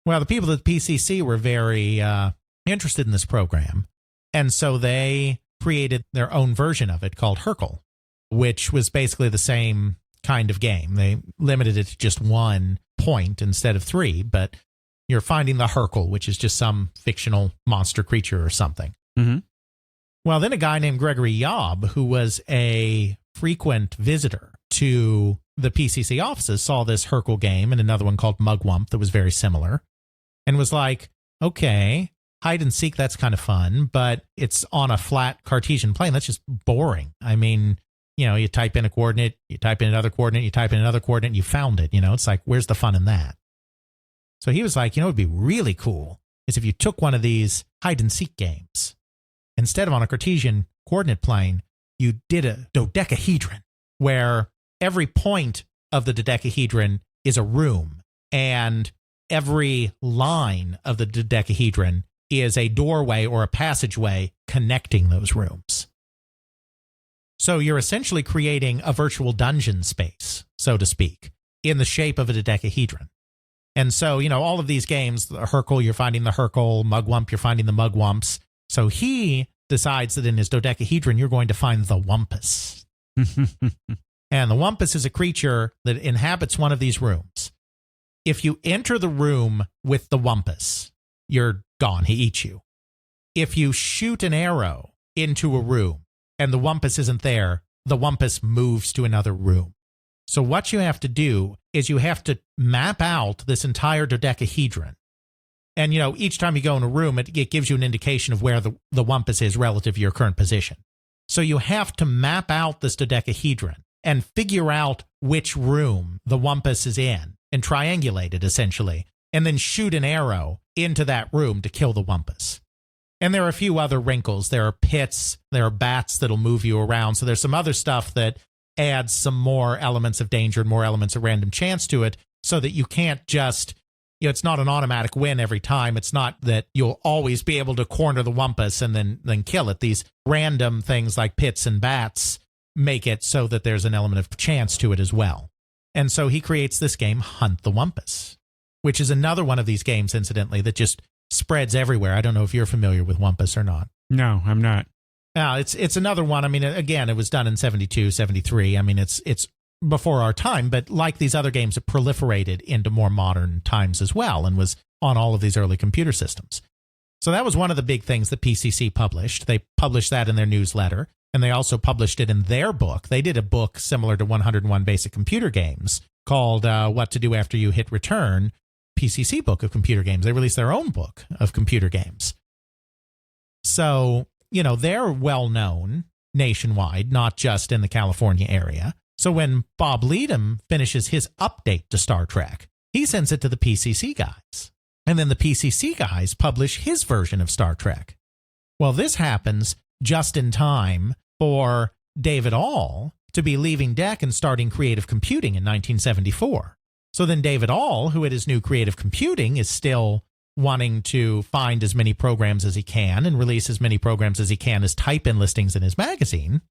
Well, the people at the PCC were very interested in this program. And so they created their own version of it called Hercule, which was basically the same kind of game. They limited it to just 1 point instead of 3, but you're finding the Hercule, which is just some fictional monster creature or something. Mm-hmm. Well, then a guy named Gregory Yob, who was a frequent visitor to the PCC offices, saw this Hercule game and another one called Mugwump that was very similar, and was like, okay, hide and seek, that's kind of fun, but it's on a flat Cartesian plane. That's just boring. I mean, You type in a coordinate, you type in another coordinate, you type in another coordinate, and you found it. It's like, where's the fun in that? So he was like, it'd be really cool is if you took one of these hide and seek games. Instead of on a Cartesian coordinate plane, you did a dodecahedron where every point of the dodecahedron is a room, and every line of the dodecahedron is a doorway or a passageway connecting those rooms. So you're essentially creating a virtual dungeon space, so to speak, in the shape of a dodecahedron. And so, all of these games, the Hercule, you're finding the Hercule, Mugwump, you're finding the Mugwumps. So he decides that in his dodecahedron, you're going to find the Wumpus. And the Wumpus is a creature that inhabits one of these rooms. If you enter the room with the Wumpus, you're gone. He eats you. If you shoot an arrow into a room and the Wumpus isn't there, the Wumpus moves to another room. So what you have to do is you have to map out this entire dodecahedron. And, each time you go in a room, it gives you an indication of where the Wumpus is relative to your current position. So you have to map out this dodecahedron and figure out which room the Wumpus is in and triangulate it, essentially, and then shoot an arrow into that room to kill the Wumpus. And there are a few other wrinkles. There are pits, there are bats that'll move you around. So there's some other stuff that adds some more elements of danger and more elements of random chance to it, so that you can't just, it's not an automatic win every time. It's not that you'll always be able to corner the Wumpus and then kill it. These random things like pits and bats make it so that there's an element of chance to it as well. And so he creates this game, Hunt the Wumpus, which is another one of these games, incidentally, that just spreads everywhere. I don't know if you're familiar with Wumpus or not. No, I'm not. It's another one. I mean, again, it was done in 72, 73. I mean, it's before our time, but like these other games, it proliferated into more modern times as well and was on all of these early computer systems. So that was one of the big things that PCC published. They published that in their newsletter, and they also published it in their book. They did a book similar to 101 Basic Computer Games called What to Do After You Hit Return, PCC book of computer games. They released their own book of computer games. So, they're well known nationwide, not just in the California area. So when Bob Leadham finishes his update to Star Trek, he sends it to the PCC guys. And then the PCC guys publish his version of Star Trek. Well, this happens just in time for David All to be leaving DEC and starting creative computing in 1974. So then David All, who at his new creative computing is still wanting to find as many programs as he can and release as many programs as he can as type-in listings in his magazine,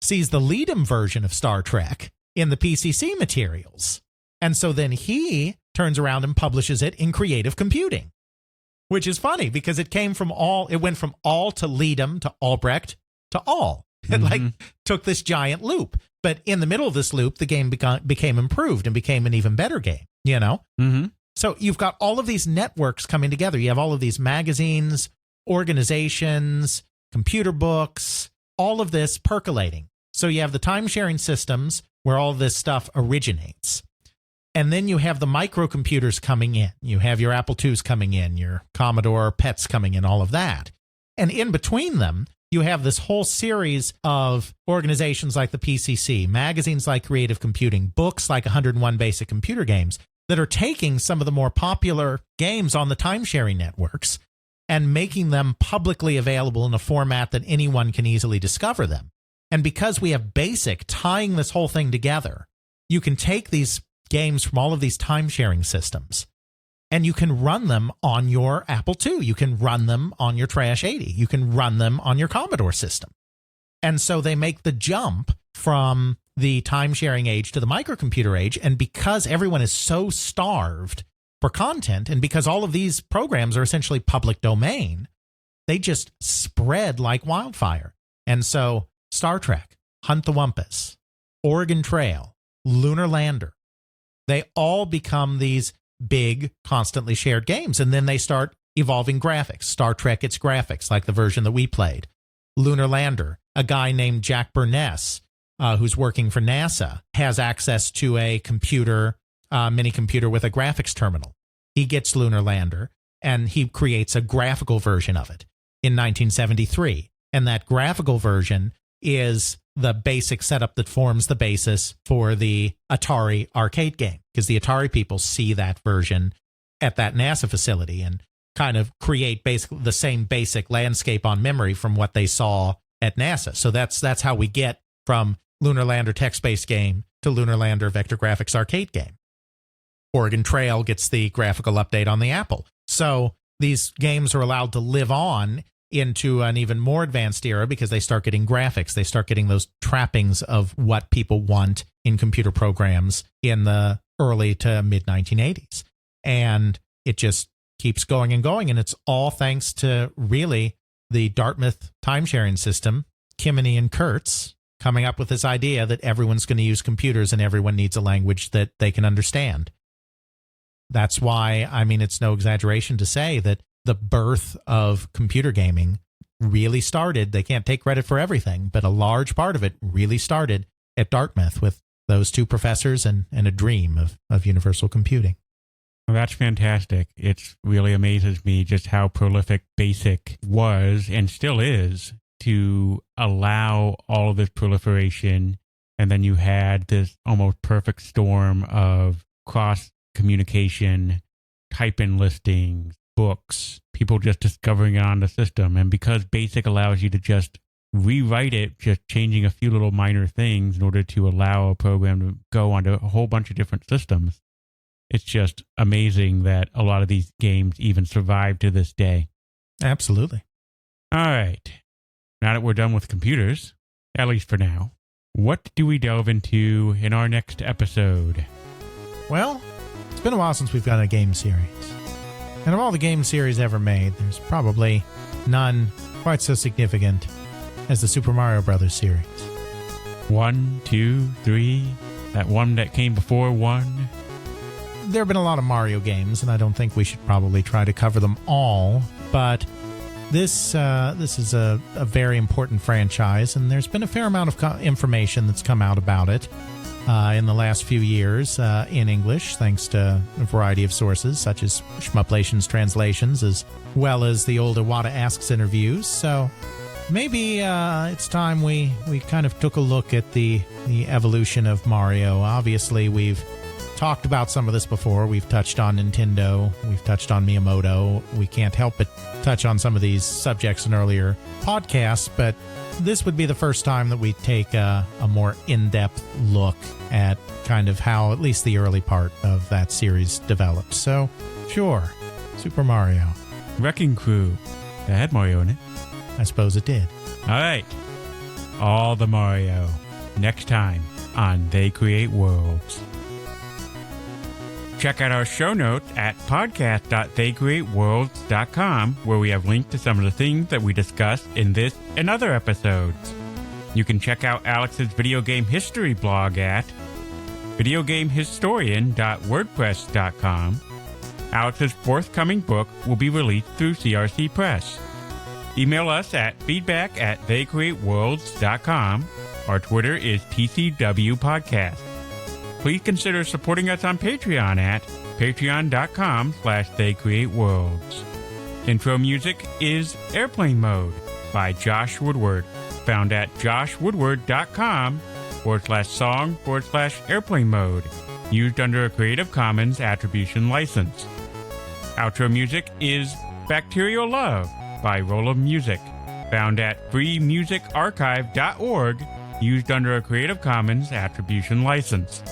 sees the Leadham version of Star Trek in the PCC materials. And so then he turns around and publishes it in creative computing, which is funny because it went from All to Leadham to Albrecht to All. It took this giant loop. But in the middle of this loop, the game became improved and became an even better game, Mm-hmm. So you've got all of these networks coming together. You have all of these magazines, organizations, computer books, all of this percolating. So you have the time-sharing systems where all this stuff originates. And then you have the microcomputers coming in. You have your Apple IIs coming in, your Commodore PETs coming in, all of that. And in between them, you have this whole series of organizations like the PCC, magazines like Creative Computing, books like 101 Basic Computer Games that are taking some of the more popular games on the time-sharing networks and making them publicly available in a format that anyone can easily discover them. And because we have BASIC tying this whole thing together, you can take these games from all of these time-sharing systems and you can run them on your Apple II. You can run them on your TRS-80. You can run them on your Commodore system. And so they make the jump from the time-sharing age to the microcomputer age. And because everyone is so starved for content, and because all of these programs are essentially public domain, they just spread like wildfire. And so Star Trek, Hunt the Wumpus, Oregon Trail, Lunar Lander, they all become these big, constantly shared games. And then they start evolving graphics. Star Trek, its graphics, like the version that we played. Lunar Lander, a guy named Jack Burness, who's working for NASA, has access to a computer, mini computer with a graphics terminal. He gets Lunar Lander, and he creates a graphical version of it in 1973. And that graphical version is the basic setup that forms the basis for the Atari arcade game, because the Atari people see that version at that NASA facility and kind of create basically the same basic landscape on memory from what they saw at NASA. So that's how we get from Lunar Lander text-based game to Lunar Lander vector graphics arcade game. Oregon Trail gets the graphical update on the Apple. So these games are allowed to live on into an even more advanced era because they start getting graphics. They start getting those trappings of what people want in computer programs in the early to mid 1980s. And it just keeps going and going. And it's all thanks to really the Dartmouth timesharing system, Kimeny and Kurtz coming up with this idea that everyone's going to use computers and everyone needs a language that they can understand. That's why, I mean, it's no exaggeration to say that the birth of computer gaming really started, they can't take credit for everything, but a large part of it really started at Dartmouth with those two professors and a dream of universal computing. Well, that's fantastic. It really amazes me just how prolific BASIC was and still is to allow all of this proliferation. And then you had this almost perfect storm of cross communication, type-in listings, books, people just discovering it on the system. And because BASIC allows you to just rewrite it, just changing a few little minor things in order to allow a program to go onto a whole bunch of different systems, it's just amazing that a lot of these games even survive to this day. Absolutely. All right. Now that we're done with computers, at least for now, what do we delve into in our next episode? Well, it's been a while since we've done a game series. And of all the game series ever made, there's probably none quite so significant as the Super Mario Brothers series. 1, 2, 3, that one that came before 1. There have been a lot of Mario games, and I don't think we should probably try to cover them all, but this is a very important franchise, and there's been a fair amount of information that's come out about it in the last few years in English, thanks to a variety of sources, such as Shmuplation's translations, as well as the old Iwata Asks interviews. So maybe it's time we kind of took a look at the evolution of Mario. Obviously, we've talked about some of this before. We've touched on Nintendo. We've touched on Miyamoto. We can't help but touch on some of these subjects in earlier podcasts, but this would be the first time that we take a more in-depth look at kind of how at least the early part of that series developed. So, sure, Super Mario. Wrecking Crew. That had Mario in it. I suppose it did. All right. All the Mario. Next time on They Create Worlds. Check out our show notes at podcast.theycreateworlds.com, where we have links to some of the things that we discussed in this and other episodes. You can check out Alex's video game history blog at videogamehistorian.wordpress.com. Alex's forthcoming book will be released through CRC Press. Email us at feedback@theycreateworlds.com. Our Twitter is TCW Podcast. Please consider supporting us on Patreon at patreon.com/theycreateworlds. Intro music is Airplane Mode by Josh Woodward, found at joshwoodward.com/song/airplane mode, used under a Creative Commons Attribution License. Outro music is Bacterial Love by Roll of Music, found at freemusicarchive.org, used under a Creative Commons Attribution License.